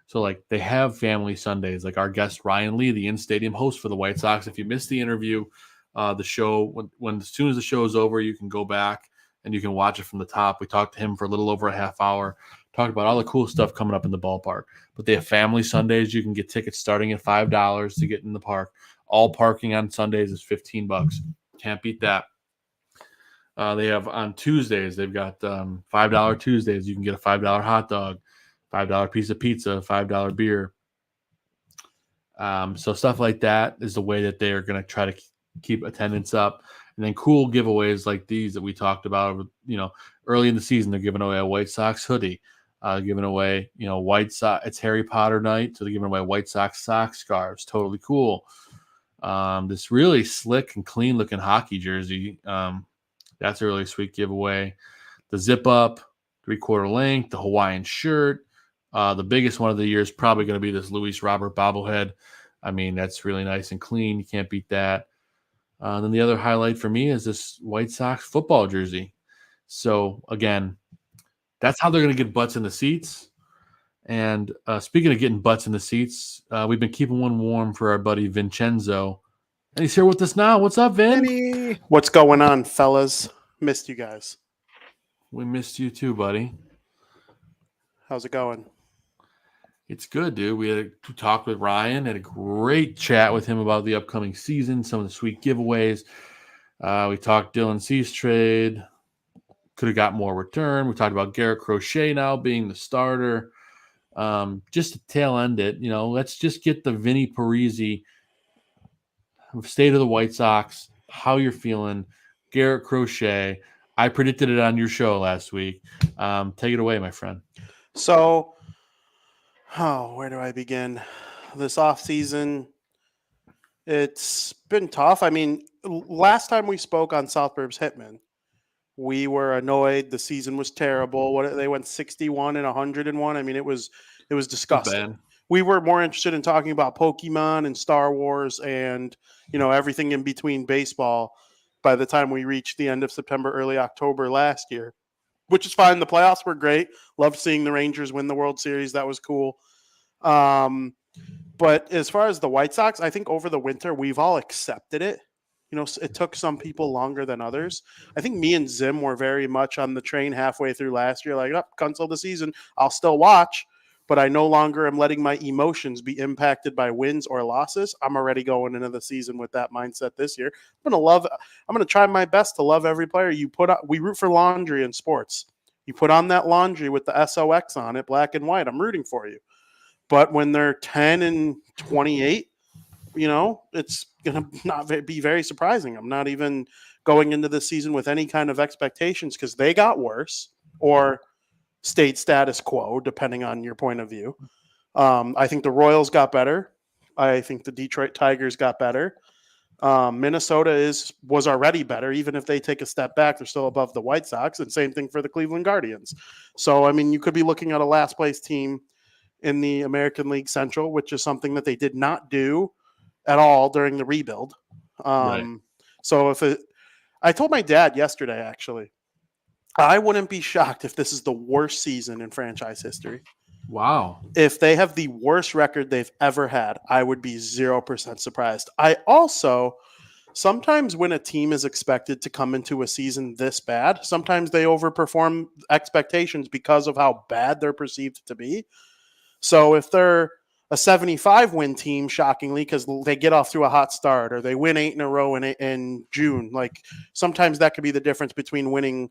So, like, they have family Sundays. Like our guest, Ryan Lee, the in-stadium host for the White Sox. If you missed the interview, the show, as soon as the show is over, you can go back and you can watch it from the top. We talked to him for a little over a half hour, talked about all the cool stuff coming up in the ballpark. But they have family Sundays. You can get tickets starting at $5 to get in the park. All parking on Sundays is $15. Can't beat that. They have on Tuesdays, they've got $5 Tuesdays. You can get a $5 hot dog, $5 piece of pizza, $5 beer. So stuff like that is the way that they are going to try to keep attendance up. And then cool giveaways like these that we talked about, early in the season, they're giving away a White Sox hoodie, giving away, White Sox. It's Harry Potter night, so they're giving away White Sox sock scarves. Totally cool. This really slick and clean looking hockey jersey. That's a really sweet giveaway. The zip up, 3/4 length, the Hawaiian shirt. The biggest one of the year is probably going to be this Luis Robert bobblehead. I mean, that's really nice and clean. You can't beat that. Then the other highlight for me is this White Sox football jersey. So, again, that's how they're going to get butts in the seats. And speaking of getting butts in the seats, we've been keeping one warm for our buddy Vincenzo. And he's here with us now. What's up, Vin? Vinny. What's going on, fellas? Missed you guys. We missed you too, buddy. How's it going? It's good, dude. We had a talk with Ryan, had a great chat with him about the upcoming season, some of the sweet giveaways. We talked Dylan Cease trade. Could have got more return. We talked about Garrett Crochet now being the starter. Just to tail end it, let's just get the Vinny Parisi state of the White Sox, how you're feeling. Garrett Crochet. I predicted it on your show last week. Take it away, my friend. So, where do I begin? This offseason, it's been tough. I mean, last time we spoke on South Burbs Hitmen, we were annoyed. The season was terrible. They went 61 and 101. I mean, it was disgusting. We were more interested in talking about Pokemon and Star Wars and, everything in between baseball by the time we reached the end of September, early October last year, which is fine. The playoffs were great. Loved seeing the Rangers win the World Series. That was cool. But as far as the White Sox, I think over the winter, we've all accepted it. It took some people longer than others. I think me and Zim were very much on the train halfway through last year, like, cancel the season. I'll still watch, but I no longer am letting my emotions be impacted by wins or losses. I'm already going into the season with that mindset this year. I'm going to try my best to love every player you put out. We root for laundry in sports. You put on that laundry with the SOX on it, black and white. I'm rooting for you. But when they're 10 and 28, it's going to not be very surprising. I'm not even going into the season with any kind of expectations because they got worse or stayed status quo, depending on your point of view. I think the Royals got better. I think the Detroit Tigers got better. Minnesota was already better. Even if they take a step back, they're still above the White Sox. And same thing for the Cleveland Guardians. So, I mean, you could be looking at a last place team in the American League Central, which is something that they did not do at all during the rebuild. Right. So I told my dad yesterday, actually, I wouldn't be shocked if this is the worst season in franchise history. Wow. If they have the worst record they've ever had, I would be 0% surprised. I also, sometimes when a team is expected to come into a season this bad, sometimes they overperform expectations because of how bad they're perceived to be. So if they're a 75-win team, shockingly, because they get off to a hot start or they win 8 in a row in June, like sometimes that could be the difference between winning,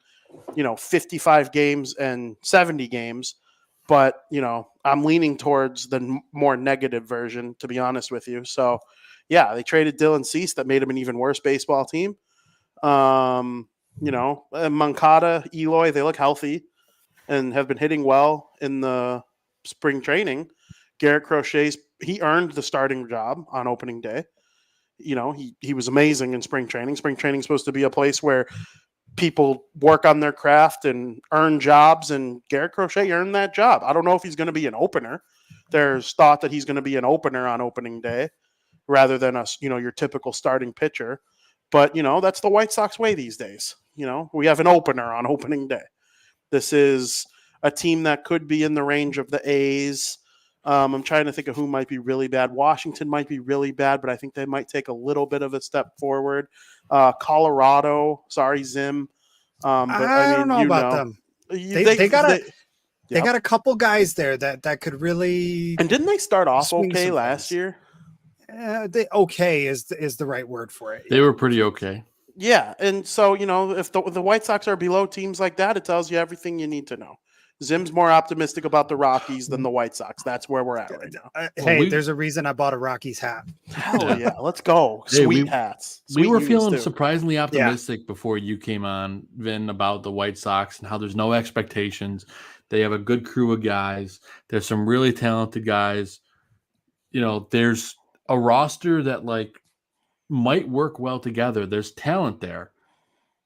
55 games and 70 games. But, I'm leaning towards the more negative version, to be honest with you. So, yeah, they traded Dylan Cease. That made him an even worse baseball team. Moncada, Eloy, they look healthy and have been hitting well in the spring training. Garrett Crochet, he earned the starting job on opening day. He was amazing in spring training. Spring training is supposed to be a place where people work on their craft and earn jobs, and Garrett Crochet earned that job. I don't know if he's going to be an opener. There's thought that he's going to be an opener on opening day rather than your typical starting pitcher. But, that's the White Sox way these days. We have an opener on opening day. This is a team that could be in the range of the A's. I'm trying to think of who might be really bad. Washington might be really bad, but I think they might take a little bit of a step forward. Colorado, sorry, Zim. But I don't know about them. They got a couple guys there that could really. And didn't they start off okay last year? Okay is the right word for it. They were pretty okay. Yeah, and so, if the White Sox are below teams like that, it tells you everything you need to know. Zim's more optimistic about the Rockies than the White Sox. That's where we're at right now. There's a reason I bought a Rockies hat. Hell yeah, let's go. Hey, Sweet hats. We Sweet were unis, feeling too. surprisingly optimistic before you came on, Vin, about the White Sox and how there's no expectations. They have a good crew of guys. There's some really talented guys. There's a roster that might work well together. There's talent there.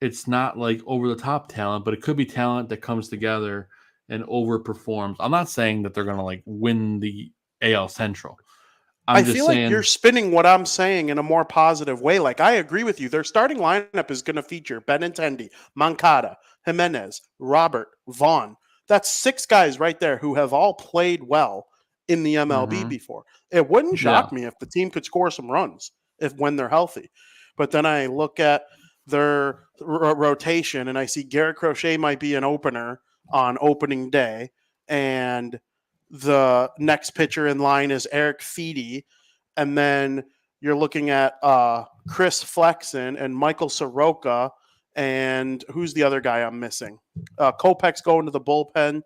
It's not over the top talent, but it could be talent that comes together and overperforms. I'm not saying that they're going to win the AL Central. I feel like you're spinning what I'm saying in a more positive way. I agree with you. Their starting lineup is going to feature Benintendi, Moncada, Jimenez, Robert, Vaughn. That's 6 guys right there who have all played well in the MLB before. It wouldn't shock me if the team could score some runs when they're healthy. But then I look at their rotation and I see Garrett Crochet might be an opener on opening day, and the next pitcher in line is Eric Feedy, and then you're looking at Chris Flexen and Michael Soroka, and who's the other guy I'm missing? Kopech's going to the bullpen.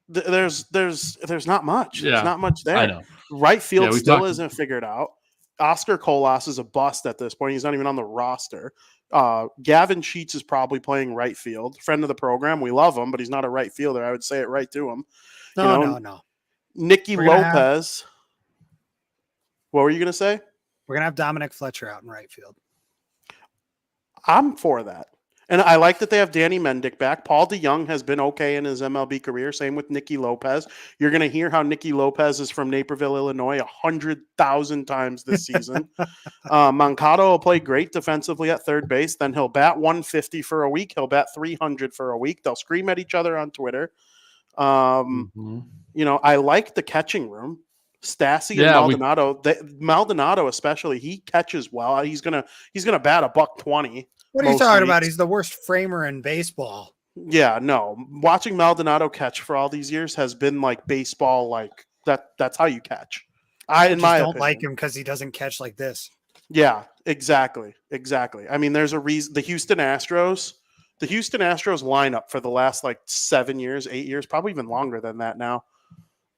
There's not much. Yeah, there's not much there. I know. Right field still isn't figured out. Oscar Colas is a bust at this point. He's not even on the roster. Gavin Sheets is probably playing right field. Friend of the program. We love him, but he's not a right fielder. I would say it right to him. No. Nicky Lopez. What were you going to say? We're going to have Dominic Fletcher out in right field. I'm for that. And I like that they have Danny Mendick back. Paul DeYoung has been okay in his MLB career. Same with Nicky Lopez. You're going to hear how Nicky Lopez is from Naperville, Illinois 100,000 times this season. Moncada will play great defensively at third base. Then he'll bat 150 for a week. He'll bat 300 for a week. They'll scream at each other on Twitter. I like the catching room. Stassi and Maldonado. Maldonado especially, he catches well. He's gonna bat $120. What are you talking about? He's the worst framer in baseball. Yeah, no. Watching Maldonado catch for all these years has been like baseball. That's how you catch. I don't like him because he doesn't catch like this. Yeah, exactly. I mean, there's a reason. The Houston Astros lineup for the last 7 years, 8 years, probably even longer than that now.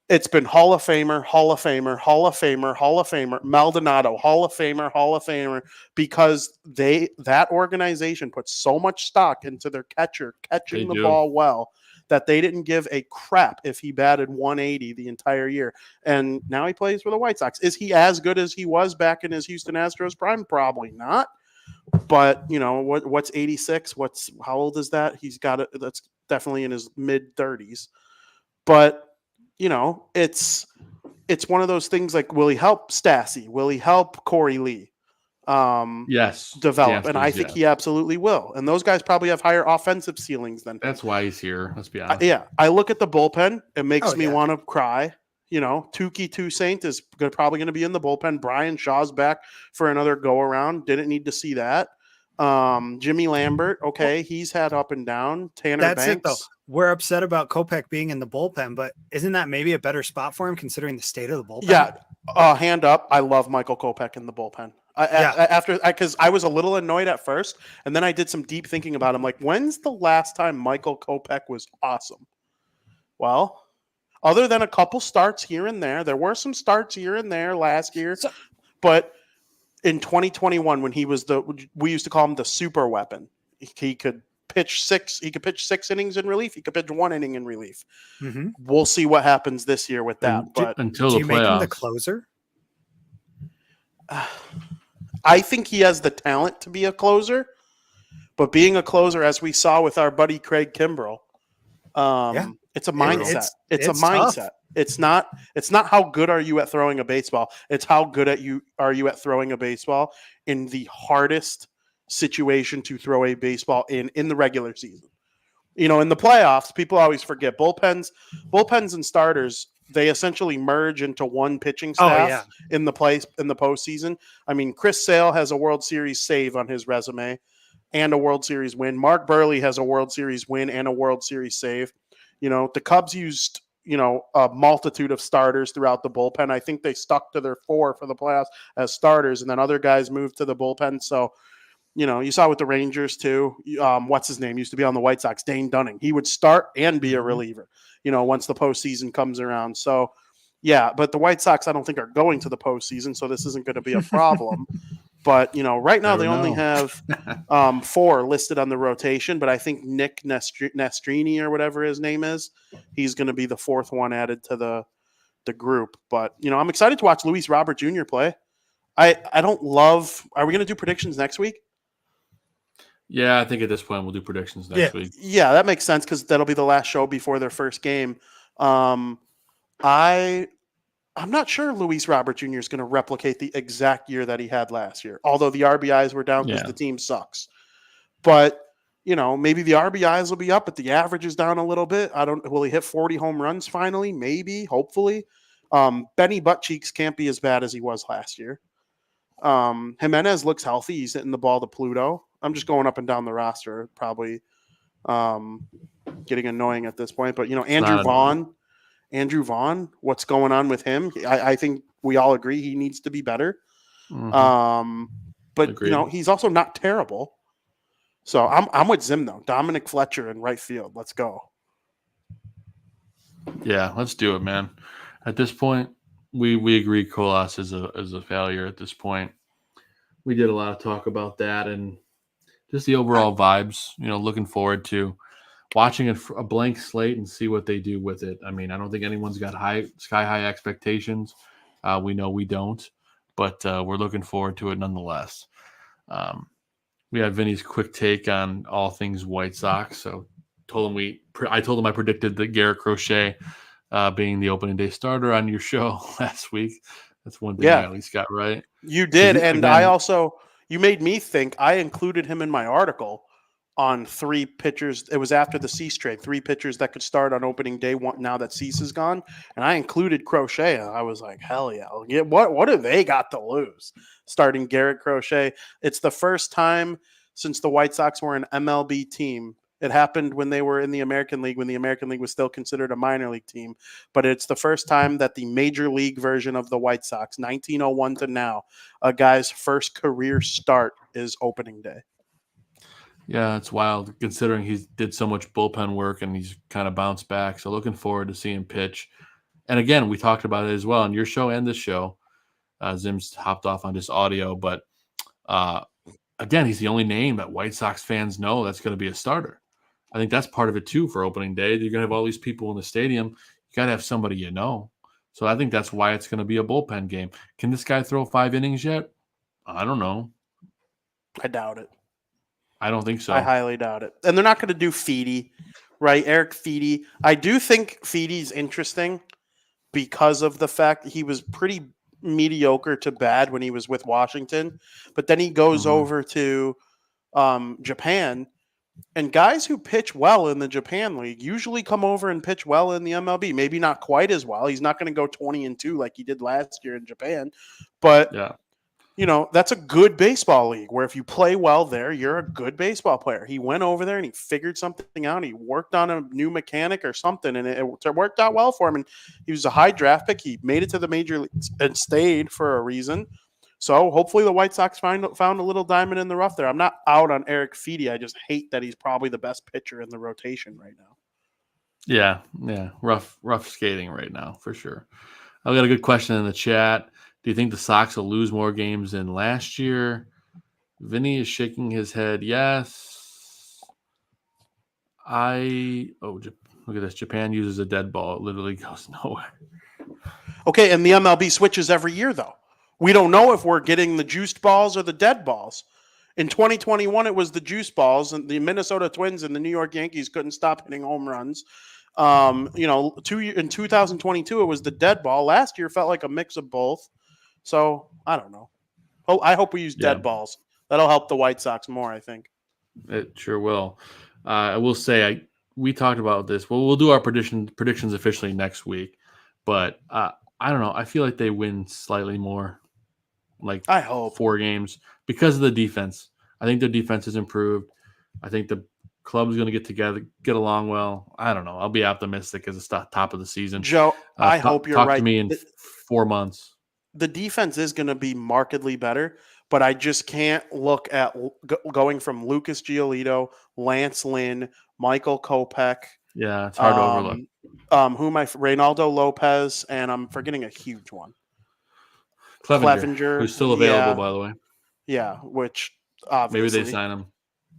It's been Hall of Famer, Hall of Famer, Hall of Famer, Hall of Famer, Maldonado, Hall of Famer, because that organization puts so much stock into their catcher catching the ball well that they didn't give a crap if he batted 180 the entire year. And now he plays for the White Sox. Is he as good as he was back in his Houston Astros prime? Probably not. But what's 86? How old is that? He's got it. That's definitely in his mid 30s. But it's one of those things will he help Stassi? Will he help Corey Lee? Yes. Develop. And I think he absolutely will. And those guys probably have higher offensive ceilings than him. That's why he's here. Let's be honest. I look at the bullpen. It makes me want to cry. Tukey Toussaint is probably going to be in the bullpen. Brian Shaw's back for another go around. Didn't need to see that. Jimmy Lambert. Okay. He's had up and down. Tanner Banks. That's it though. We're upset about Kopech being in the bullpen, but isn't that maybe a better spot for him considering the state of the bullpen? Yeah. Hand up. I love Michael Kopech in the bullpen. Because I was a little annoyed at first, and then I did some deep thinking about him. When's the last time Michael Kopech was awesome? Well, other than a couple starts here and there were some starts here and there last year, but in 2021, when he was we used to call him the super weapon. He could pitch 6 innings in relief. He could pitch 1 inning in relief. Mm-hmm. We'll see what happens this year with that. But until do the you playoffs, make him the closer? I think he has the talent to be a closer, but being a closer, as we saw with our buddy Craig Kimbrell, it's a mindset. It's a mindset. Tough. It's not how good are you at throwing a baseball. It's how good are you at throwing a baseball in the hardest situation to throw a baseball in the regular season. In the playoffs, people always forget bullpens and starters. They essentially merge into one pitching staff in the postseason. I mean, Chris Sale has a World Series save on his resume and a World Series win. Mark Burley has a World Series win and a World Series save. The Cubs used a multitude of starters throughout the bullpen. I think they stuck to their 4 for the playoffs as starters, and then other guys moved to the bullpen. So, you saw with the Rangers too. What's his name? Used to be on the White Sox, Dane Dunning. He would start and be a reliever, once the postseason comes around. So, yeah, but the White Sox, I don't think, are going to the postseason, so this isn't going to be a problem. But, right now they only have 4 listed on the rotation, but I think Nick Nastrini or whatever his name is, he's going to be the 4th one added to the group. But, I'm excited to watch Luis Robert Jr. play. I don't love – are we going to do predictions next week? Yeah, I think at this point we'll do predictions next week. Yeah, that makes sense because that'll be the last show before their first game. I'm not sure Luis Robert Jr. is going to replicate the exact year that he had last year, although the RBIs were down because the team sucks. But, maybe the RBIs will be up, but the average is down a little bit. Will he hit 40 home runs finally? Maybe, hopefully. Benny Buttcheeks can't be as bad as he was last year. Jimenez looks healthy. He's hitting the ball to Pluto. I'm just going up and down the roster, probably getting annoying at this point. But, Andrew Vaughn, what's going on with him? I think we all agree he needs to be better. Mm-hmm. But Agreed. He's also not terrible. So I'm with Zim though. Dominic Fletcher in right field. Let's go. Yeah, let's do it, man. At this point, we agree Colas is a failure at this point. We did a lot of talk about that and just the overall vibes. Looking forward to watching a blank slate and see what they do with it. I mean, I don't think anyone's got sky-high expectations. We know we don't, but we're looking forward to it nonetheless. We had Vinny's quick take on all things White Sox. So I told him I predicted that Garrett Crochet being the opening day starter on your show last week. That's one thing I at least got right. You did, and again, you made me think. I included him in my article on 3 pitchers. It was after the Cease trade, 3 pitchers that could start on opening day one now that Cease is gone. And I included Crochet. I was like, hell yeah. What do they got to lose? Starting Garrett Crochet. It's the first time since the White Sox were an MLB team. It happened when they were in the American League, when the American League was still considered a minor league team. But it's the first time that the major league version of the White Sox, 1901 to now, a guy's first career start is opening day. Yeah, it's wild considering he did so much bullpen work and he's kind of bounced back. So looking forward to seeing him pitch. And again, we talked about it as well on your show and this show. Zim's hopped off on just audio, but again, he's the only name that White Sox fans know that's going to be a starter. I think that's part of it too for opening day. You're going to have all these people in the stadium. You got to have somebody you know. So I think that's why it's going to be a bullpen game. Can this guy throw 5 innings yet? I don't know. I doubt it. I don't think so. I highly doubt it. And they're not going to do Feedy, right? Eric Feedy. I do think Feedy's interesting because of the fact that he was pretty mediocre to bad when he was with Washington. But then he goes over to Japan. And guys who pitch well in the Japan League usually come over and pitch well in the MLB. Maybe not quite as well. He's not going to go 20-2 like he did last year in Japan. But that's a good baseball league where if you play well there, you're a good baseball player. He went over there and he figured something out. He worked on a new mechanic or something, and it worked out well for him. And he was a high draft pick. He made it to the major leagues and stayed for a reason. So hopefully the White Sox found a little diamond in the rough there. I'm not out on Eric Feedy. I just hate that he's probably the best pitcher in the rotation right now. Yeah. Rough skating right now for sure. I've got a good question in the chat. Do you think the Sox will lose more games than last year? Vinny is shaking his head. Yes. Look at this. Japan uses a dead ball. It literally goes nowhere. Okay, and the MLB switches every year, though. We don't know if we're getting the juiced balls or the dead balls. In 2021, it was the juice balls, and the Minnesota Twins and the New York Yankees couldn't stop hitting home runs. In 2022, it was the dead ball. Last year felt like a mix of both. So I don't know. I hope we use dead balls. That'll help the White Sox more, I think. It sure will. I will say we talked about this. Well, we'll do our predictions officially next week, but I don't know. I feel like they win slightly more. I hope 4 games because of the defense. I think their defense has improved. I think the Club's going to get along well. I don't know. I'll be optimistic as the top of the season. Joe, I hope you're talk right. to me in 4 months. The defense is going to be markedly better, but I just can't look at going from Lucas Giolito, Lance Lynn, Michael Kopech. Yeah, it's hard to overlook. Reynaldo Lopez, and I'm forgetting a huge one. Clevenger, who's still available, by the way. Yeah, which obviously. Maybe they sign him.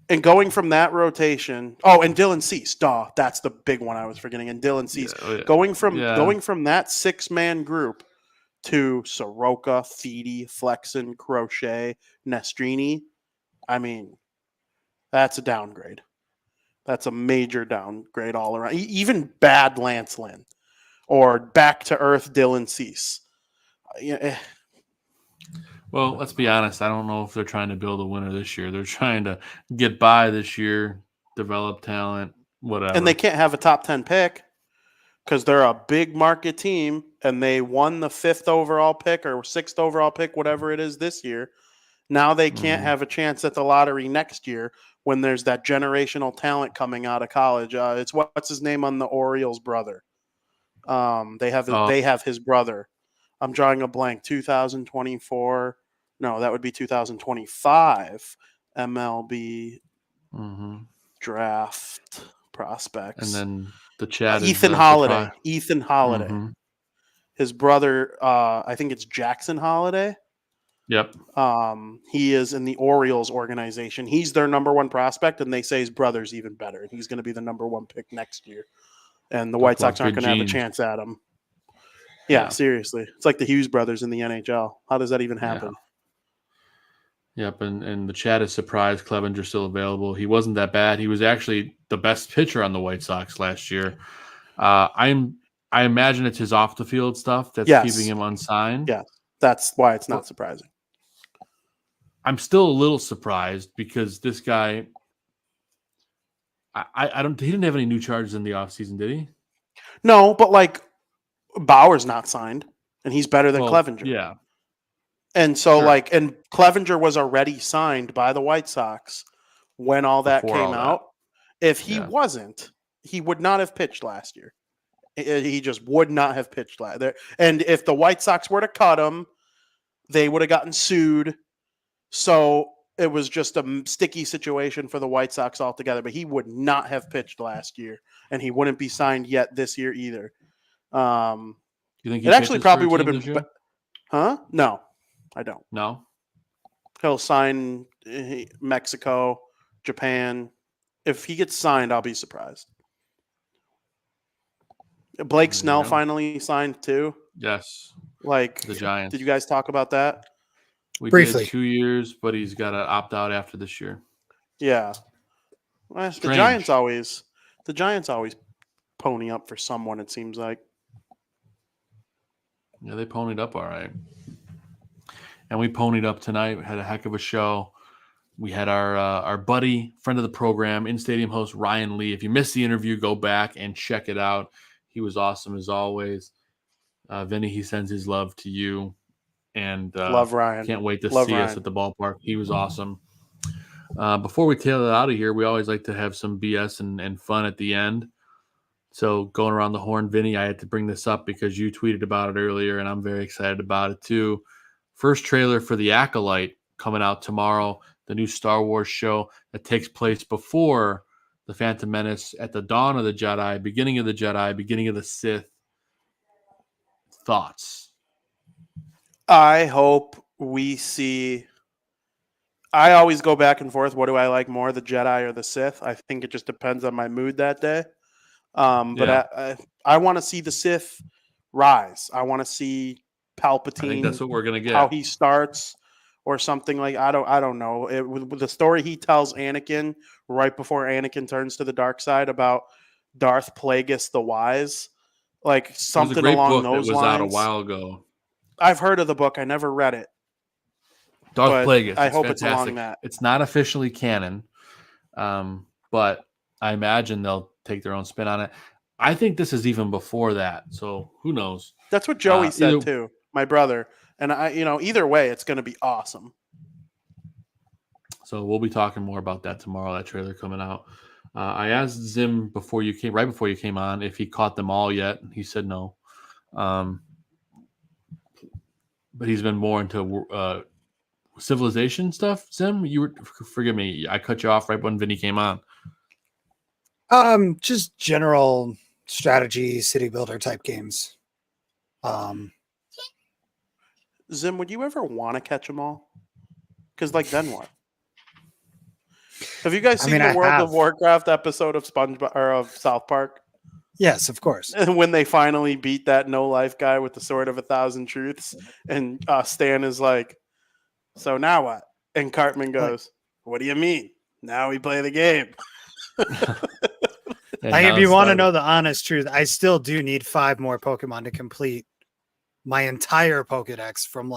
And going from that rotation, and Dylan Cease, that's the big one I was forgetting. And Dylan Cease, going from that 6-man group to Soroka, Feedy, Flexen, Crochet, Nestrini, I mean, that's a downgrade. That's a major downgrade all around. Even bad Lance Lynn or back to earth Dylan Cease. Well, let's be honest. I don't know if they're trying to build a winner this year. They're trying to get by this year, develop talent, whatever. And they can't have a top 10 pick because they're a big market team and they won the 5th overall pick or 6th overall pick, whatever it is this year. Now they can't have a chance at the lottery next year when there's that generational talent coming out of college. It's what's his name on the Orioles' brother. They have his brother. I'm drawing a blank. 2024. No, that would be 2025 MLB draft prospects. And then the chat Ethan Holiday. Ethan Holiday. Mm-hmm. His brother, I think it's Jackson Holiday. Yep. He is in the Orioles organization. He's their number 1 prospect, and they say his brother's even better. And he's going to be the number 1 pick next year. And the White Sox aren't going to have a chance at him. Yeah, seriously. It's like the Hughes brothers in the NHL. How does that even happen? Yeah. Yep, and the chat is surprised Clevenger's still available. He wasn't that bad. He was actually the best pitcher on the White Sox last year. I imagine it's his off-the-field stuff that's keeping him unsigned. Yeah, that's why it's not surprising. I'm still a little surprised because this guy he didn't have any new charges in the offseason, did he? No, but like Bauer's not signed, and he's better than Clevenger. Yeah. And so, and Clevenger was already signed by the White Sox when all that came out. If he wasn't, he would not have pitched last year. He just would not have pitched last year. And if the White Sox were to cut him, they would have gotten sued. So it was just a sticky situation for the White Sox altogether. But he would not have pitched last year, and he wouldn't be signed yet this year either. You think it actually probably would have been? Huh? No, I don't. No. He'll sign Mexico, Japan. If he gets signed, I'll be surprised. Blake Snell finally signed too. Yes. Like the Giants. Did you guys talk about that? We briefly. Did 2 years, but he's got to opt out after this year. Yeah. Well, the Giants always pony up for someone, it seems like. Yeah, they ponied up all right. And we ponied up tonight. We had a heck of a show. We had our buddy, friend of the program, in-stadium host Ryan Lee. If you missed the interview, go back and check it out. He was awesome as always. Vinny, he sends his love to you. And love Ryan. Can't wait to see us at the ballpark. He was awesome. Before we tail it out of here, we always like to have some BS and fun at the end. So going around the horn, Vinny, I had to bring this up because you tweeted about it earlier, and I'm very excited about it too. First trailer for The Acolyte coming out tomorrow, the new Star Wars show that takes place before The Phantom Menace, at the dawn of the Jedi, beginning of the Sith. Thoughts? I hope we see... I always go back and forth. What do I like more, the Jedi or the Sith? I think it just depends on my mood that day. But I want to see the Sith rise. I want to see Palpatine. I think that's what we're gonna get. How he starts, or something like I don't know. With the story he tells Anakin right before Anakin turns to the dark side about Darth Plagueis the Wise, like something along those lines. It was out a while ago. I've heard of the book. I never read it. Darth Plagueis. I hope fantastic. It's along that. It's not officially canon, but I imagine they'll take their own spin on it. I think this is even before that, so who knows? That's what Joey said too, my brother. And either way, it's going to be awesome. So we'll be talking more about that tomorrow. That trailer coming out. I asked Zim right before you came on, if he caught them all yet. He said no. But he's been more into civilization stuff. Zim, forgive me, I cut you off right when Vinny came on. Just general strategy, city builder type games. Zim, would you ever want to catch them all? Because then what? Have you guys seen the World of Warcraft episode of SpongeBob or of South Park? Yes, of course. And when they finally beat that no life guy with the sword of 1,000 truths, and Stan is like, "So now what?" And Cartman goes, "What do you mean? Now we play the game." If you want to know the honest truth, I still do need 5 more Pokemon to complete my entire Pokedex from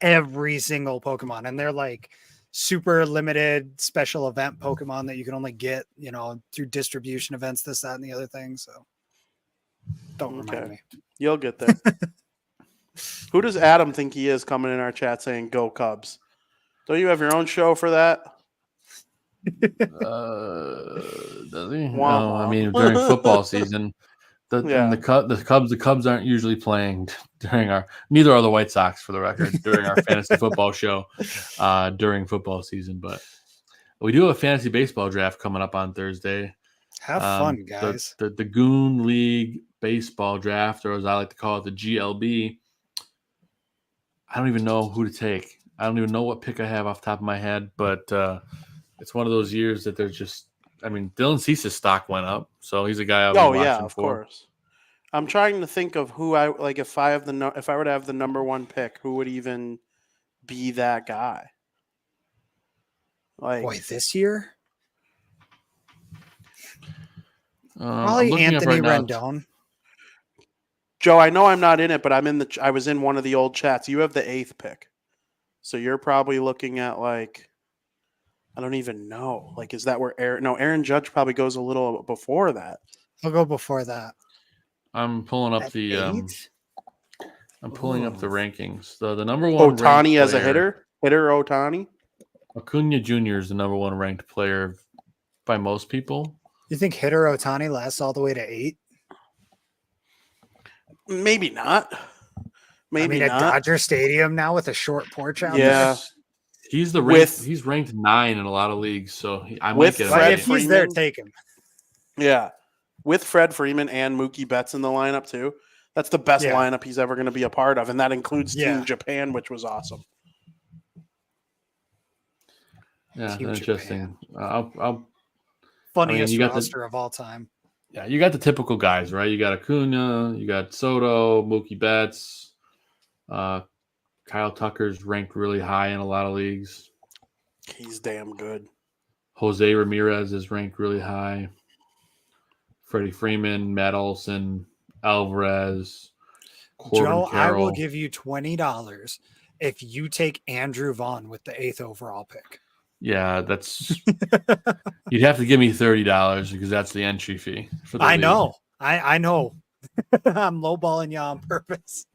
every single Pokemon, and they're super limited special event Pokemon that you can only get, through distribution events, this, that, and the other thing. So don't remind me. You'll get there. Who does Adam think he is coming in our chat saying "Go Cubs"? Don't you have your own show for that? Does he? No, I mean during football season. The Cubs aren't usually playing neither are the White Sox, for the record, during our fantasy football show during football season. But we do have a fantasy baseball draft coming up on Thursday. Have fun, guys. The Goon League baseball draft, or as I like to call it, the GLB. I don't even know who to take. I don't even know what pick I have off the top of my head, but it's one of those years that they're just. I mean, Dylan Cease's stock went up, so he's a guy I'll be watching of course. I'm trying to think of who I like. If I were to have the number 1 pick, who would even be that guy? Boy, this year, probably Anthony Rendon. Joe, I know I'm not in it, but I was in one of the old chats. You have the 8th pick, so you're probably looking at I don't even know. Is that where Aaron Judge probably goes a little before that. I'll go before that. I'm pulling up I'm pulling up the rankings. The number 1 Ohtani as a hitter Ohtani. Acuna Jr. is the number 1 ranked player by most people. You think hitter Ohtani lasts all the way to 8? Maybe not. Maybe not. At Dodger Stadium now with a short porch out there. He's ranked 9 in a lot of leagues, so I might get him. If he's there, take him. Yeah, with Fred Freeman and Mookie Betts in the lineup too. That's the best lineup he's ever going to be a part of, and that includes Team Japan, which was awesome. Yeah, interesting. Funniest roster of all time. Yeah, you got the typical guys, right? You got Acuna, you got Soto, Mookie Betts. Kyle Tucker's ranked really high in a lot of leagues. He's damn good. Jose Ramirez is ranked really high. Freddie Freeman, Matt Olson, Alvarez, Corbin Joe, Carroll. I will give you $20 if you take Andrew Vaughn with the 8th overall pick. Yeah, that's you'd have to give me $30 because that's the entry fee. For the I league. know. I know. I'm lowballing you on purpose.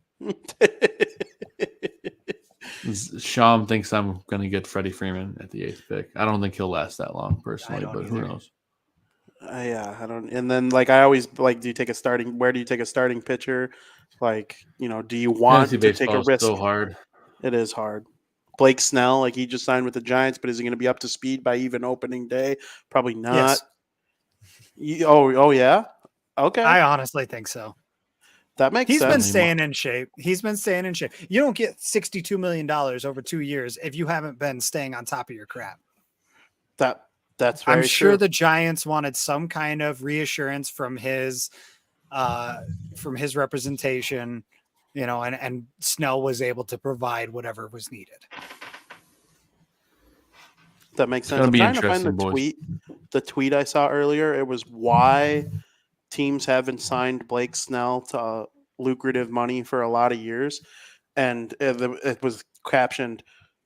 Sham thinks I'm going to get Freddie Freeman at the 8th pick. I don't think he'll last that long, personally, but who knows? I don't. And then, I always do you take a starting? Where do you take a starting pitcher? Do you want to take a risk? So hard. It is hard. Blake Snell, he just signed with the Giants, but is he going to be up to speed by even opening day? Probably not. Yes. Oh yeah. Okay. I honestly think so. That makes sense. He's been staying in shape. You don't get $62 million over 2 years if you haven't been staying on top of your crap. That's very I'm sure true. the Giants wanted some kind of reassurance from his representation, and Snell was able to provide whatever was needed. That makes sense. I'm trying to find the tweet I saw earlier. It was why teams haven't signed Blake Snell to lucrative money for a lot of years. And it was captioned,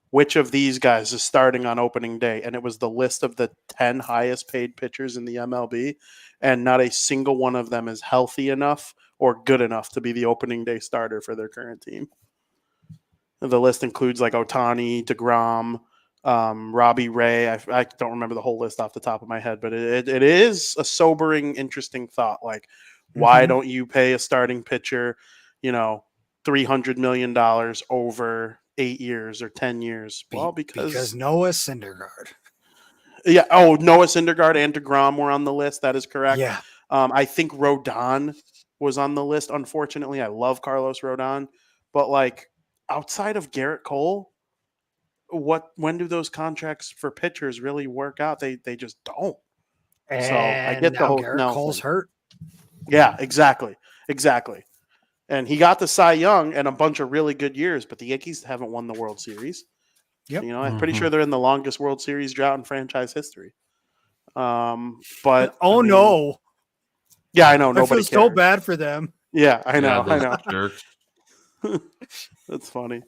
which of these guys is starting on opening day? And it was the list of the 10 highest paid pitchers in the MLB. And not a single one of them is healthy enough or good enough to be the opening day starter for their current team. The list includes Ohtani, DeGrom, Robbie Ray. I don't remember the whole list off the top of my head, but it is a sobering, interesting thought. Like, why don't you pay a starting pitcher, $300 million over 8 years or 10 years? Well, because Noah Syndergaard. Yeah. Oh, Noah Syndergaard and DeGrom were on the list. That is correct. Yeah. I think Rodon was on the list. Unfortunately, I love Carlos Rodon, but like outside of Garrett Cole, when do those contracts for pitchers really work out? They just don't. And so I get the whole Garrett Cole's hurt. Yeah, exactly. And he got the Cy Young and a bunch of really good years, but the Yankees haven't won the World Series. Yep. I'm pretty sure they're in the longest World Series drought in franchise history. But no. Yeah, I know. I feel so bad for them. Yeah, I know. That's funny.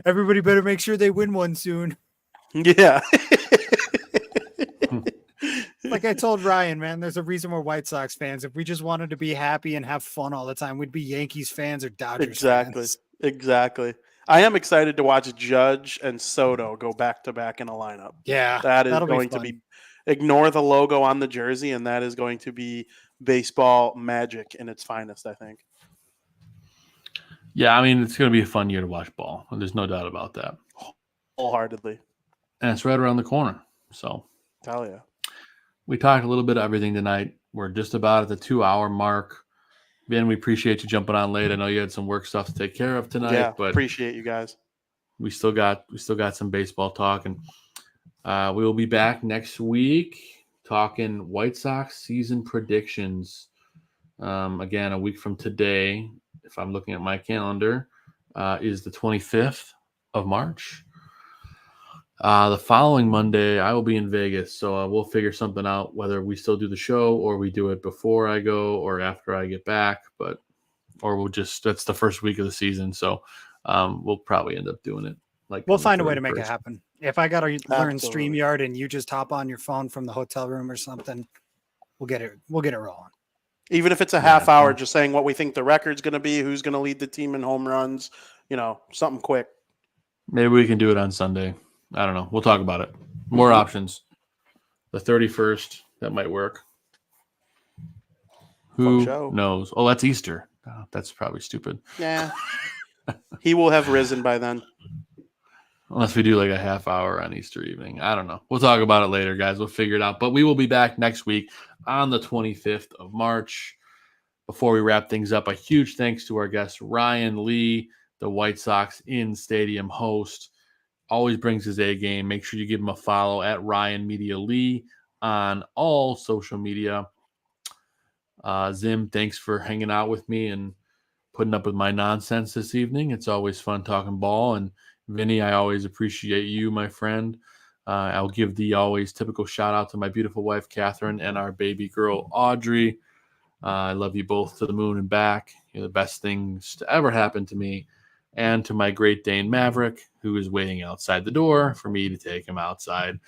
Everybody better make sure they win one soon. Yeah. Like I told Ryan, man, there's a reason we're White Sox fans. If we just wanted to be happy and have fun all the time, we'd be Yankees fans or Dodgers fans. Exactly. I am excited to watch Judge and Soto go back to back in a lineup. Yeah. That is going to be ignore the logo on the jersey, and that is going to be baseball magic in its finest, I think. Yeah, I mean, it's going to be a fun year to watch ball. There's no doubt about that. Wholeheartedly. And it's right around the corner. So, hell yeah. We talked a little bit of everything tonight. We're just about at the 2-hour mark. Ben, we appreciate you jumping on late. I know you had some work stuff to take care of tonight, but appreciate you guys. We still got some baseball talk, and we will be back next week talking White Sox season predictions. Again, a week from today, if I'm looking at my calendar, is the 25th of March. The following Monday, I will be in Vegas, so we'll figure something out, whether we still do the show or we do it before I go or after I get back. That's the first week of the season, so we'll probably end up doing it. We'll find a way to make it happen. If I got to learn StreamYard and you just hop on your phone from the hotel room or something, we'll get it rolling. Even if it's a half hour, just saying what we think the record's going to be, who's going to lead the team in home runs, something quick. Maybe we can do it on Sunday. I don't know. We'll talk about it. More options. The 31st, that might work. Who knows? Oh, that's Easter. Oh, that's probably stupid. Yeah. He will have risen by then. Unless we do like a half hour on Easter evening. I don't know. We'll talk about it later, guys. We'll figure it out. But we will be back next week on the 25th of March. Before we wrap things up, a huge thanks to our guest, Ryan Lee, the White Sox in-stadium host. Always brings his A game. Make sure you give him a follow at Ryan Media Lee on all social media. Zim, thanks for hanging out with me and putting up with my nonsense this evening. It's always fun talking ball. And Vinny, I always appreciate you, my friend. I'll give the always typical shout out to my beautiful wife, Catherine, and our baby girl, Audrey. I love you both to the moon and back. You're the best things to ever happen to me. And to my Great Dane Maverick, who is waiting outside the door for me to take him outside.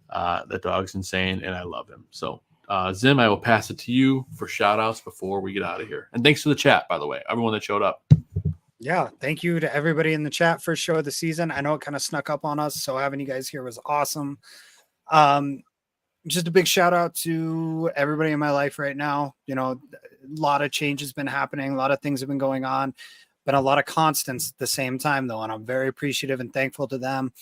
That dog's insane, and I love him. So, Zim, I will pass it to you for shout-outs before we get out of here. And thanks for the chat, by the way, everyone that showed up. Yeah, thank you to everybody in the chat for show of the season. I know it kind of snuck up on us, so having you guys here was awesome. Just a big shout-out to everybody in my life right now. A lot of change has been happening. A lot of things have been going on. Been a lot of constants at the same time, though, and I'm very appreciative and thankful to them.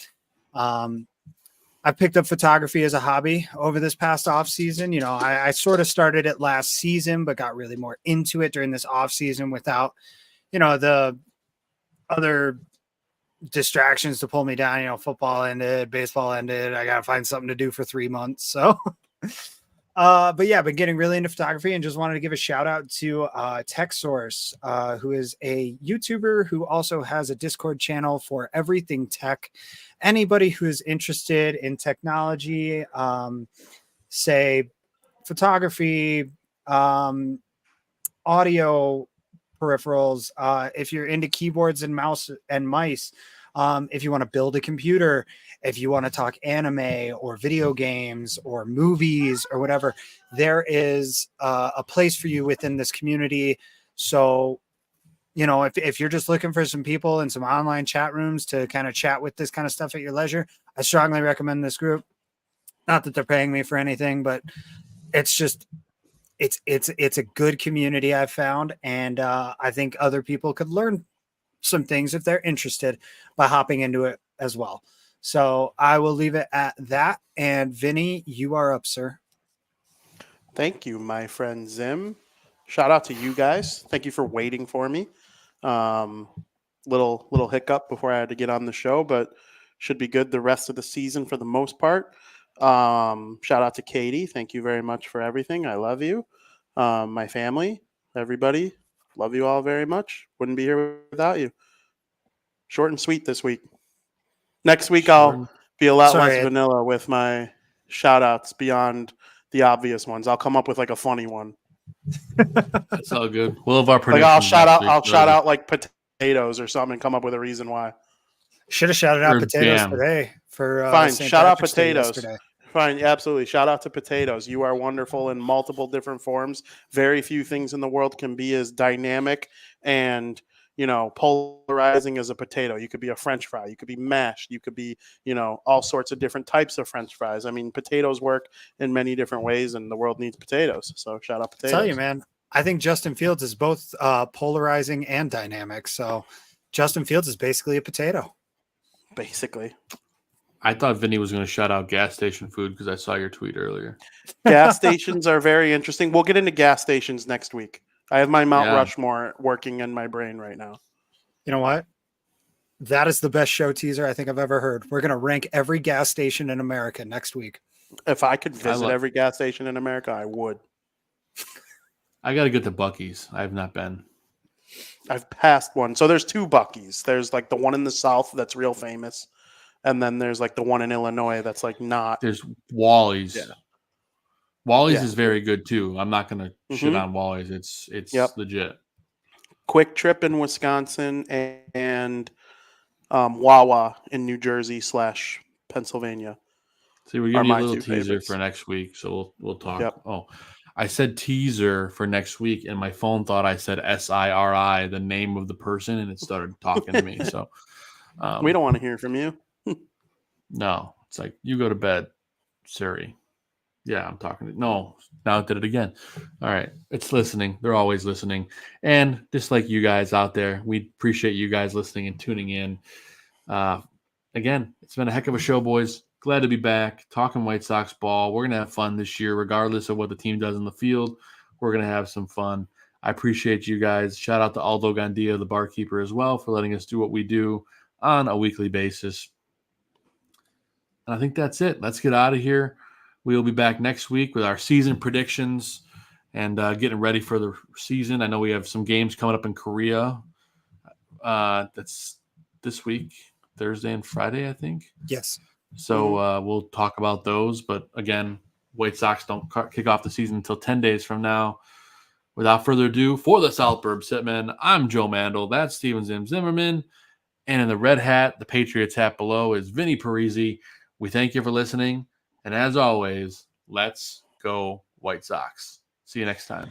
I picked up photography as a hobby over this past off season. I sort of started it last season, but got really more into it during this off season without, the other distractions to pull me down. Football ended, baseball ended. I got to find something to do for 3 months. So, but yeah, been getting really into photography and just wanted to give a shout out to Tech Source, who is a YouTuber who also has a Discord channel for everything tech. Anybody who is interested in technology, say photography, audio peripherals, if you're into keyboards and mice, if you want to build a computer, if you want to talk anime or video games or movies or whatever, there is a place for you within this community. So if you're just looking for some people in some online chat rooms to kind of chat with this kind of stuff at your leisure, I strongly recommend this group. Not that they're paying me for anything, but it's just, it's a good community I've found. And I think other people could learn some things if they're interested by hopping into it as well. So I will leave it at that. And Vinny, you are up, sir. Thank you, my friend Zim. Shout out to you guys. Thank you for waiting for me. Little hiccup before I had to get on the show, but should be good the rest of the season for the most part. Shout out to Katie. Thank you very much for everything. I love you. My family, everybody, love you all very much. Wouldn't be here without you. Short and sweet this week. Next week, I'll be a lot less vanilla with my shout outs beyond the obvious ones. I'll come up with like a funny one. That's all good. We'll have our predictions. Like I'll shout out like potatoes or something and come up with a reason why. Should have shouted out potatoes today for fine. St. Shout out Patrick's Day potatoes. yesterday. Fine, absolutely. Shout out to potatoes. You are wonderful in multiple different forms. Very few things in the world can be as dynamic and polarizing as a potato. You could be a French fry. You could be mashed. You could be, all sorts of different types of French fries. I mean, potatoes work in many different ways, and the world needs potatoes. So shout out potatoes. I'll tell you, man, I think Justin Fields is both polarizing and dynamic. So Justin Fields is basically a potato. Basically. I thought Vinny was going to shout out gas station food because I saw your tweet earlier. Gas stations are very interesting. We'll get into gas stations next week. I have my Mount Rushmore working in my brain right now. You know what? That is the best show teaser I think I've ever heard. We're going to rank every gas station in America next week. If I could visit every gas station in America, I would. I got to get to Buc-ee's. I have not been. I've passed one. So there's two Buc-ee's. There's like the one in the South that's real famous. And then there's like the one in Illinois that's like not. There's Wally's. Yeah. Wally's is very good too. I'm not going to shit on Wally's. It's legit. Quick Trip in Wisconsin and Wawa in New Jersey / Pennsylvania. See, we're giving you a little teaser for next week, so we'll talk. Yep. Oh, I said teaser for next week, and my phone thought I said SIRI, the name of the person, and it started talking to me. So we don't want to hear from you. No, it's like, you go to bed, Siri. Yeah, I'm talking to. No, now it did it again. All right, it's listening. They're always listening. And just like you guys out there, we appreciate you guys listening and tuning in. Again, it's been a heck of a show, boys. Glad to be back talking White Sox ball. We're going to have fun this year, regardless of what the team does in the field. We're going to have some fun. I appreciate you guys. Shout out to Aldo Gandia, the barkeeper, as well, for letting us do what we do on a weekly basis. And I think that's it. Let's get out of here. We'll be back next week with our season predictions and getting ready for the season. I know we have some games coming up in Korea. That's this week, Thursday and Friday, I think. Yes. So we'll talk about those. But again, White Sox don't kick off the season until 10 days from now. Without further ado, for the South Burbs Hitmen, I'm Joe Mandel. That's Steven Zim Zimmerman. And in the red hat, the Patriots hat below, is Vinny Parisi. We thank you for listening. And as always, let's go White Sox. See you next time.